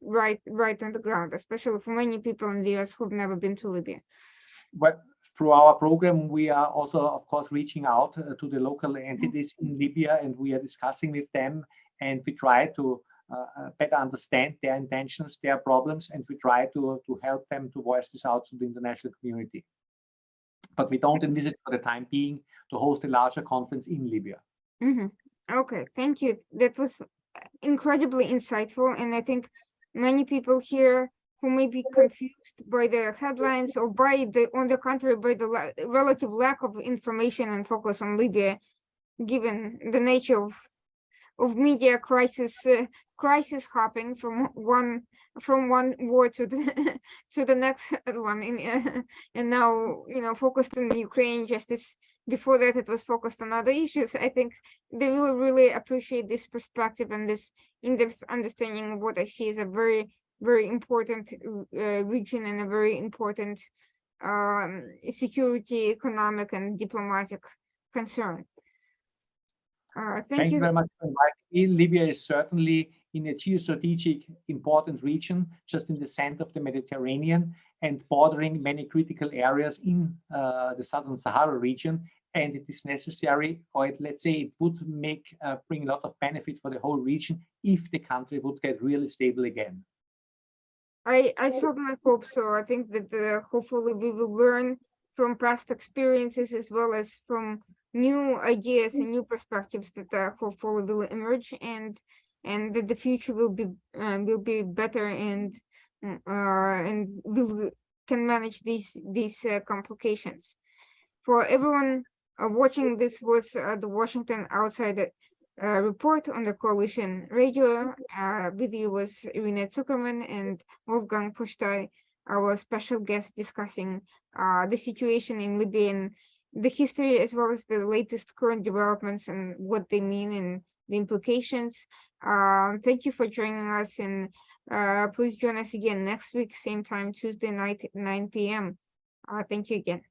on the ground, especially for many people in the US who've never been to Libya. But through our program, we are also, of course, reaching out to the local entities in Libya, and we are discussing with them, and we try to better understand their intentions, their problems, and we try to help them to voice this out to the international community. But we don't envisage for the time being to host a larger conference in Libya. Okay, thank you. That was incredibly insightful, and I think many people here who may be confused by the headlines or on the contrary, by the relative lack of information and focus on Libya, given the nature of media crisis hopping from one war to the to the next one, and now focused on Ukraine. Just as before that it was focused on other issues. I think they will really appreciate this perspective and this in-depth understanding of what I see as a very, very important region and a very important security, economic, and diplomatic concern. Thank you very much for inviting me. Libya is certainly in a geostrategic important region, just in the center of the Mediterranean and bordering many critical areas in the Southern Sahara region. And it is necessary, or let's say it would bring a lot of benefit for the whole region if the country would get really stable again. I certainly hope so. I think that hopefully we will learn from past experiences as well as from new ideas and new perspectives that hopefully will emerge, and that the future will be better, and we can manage these complications. For everyone watching, this was the Washington Outsider report on the Coalition Radio. With you was Irina Zuckerman and Wolfgang Pusztai, our special guest, discussing the situation in Libya and the history, as well as the latest current developments and what they mean and the implications. Thank you for joining us, and please join us again next week, same time, Tuesday night at 9 p.m. Thank you again.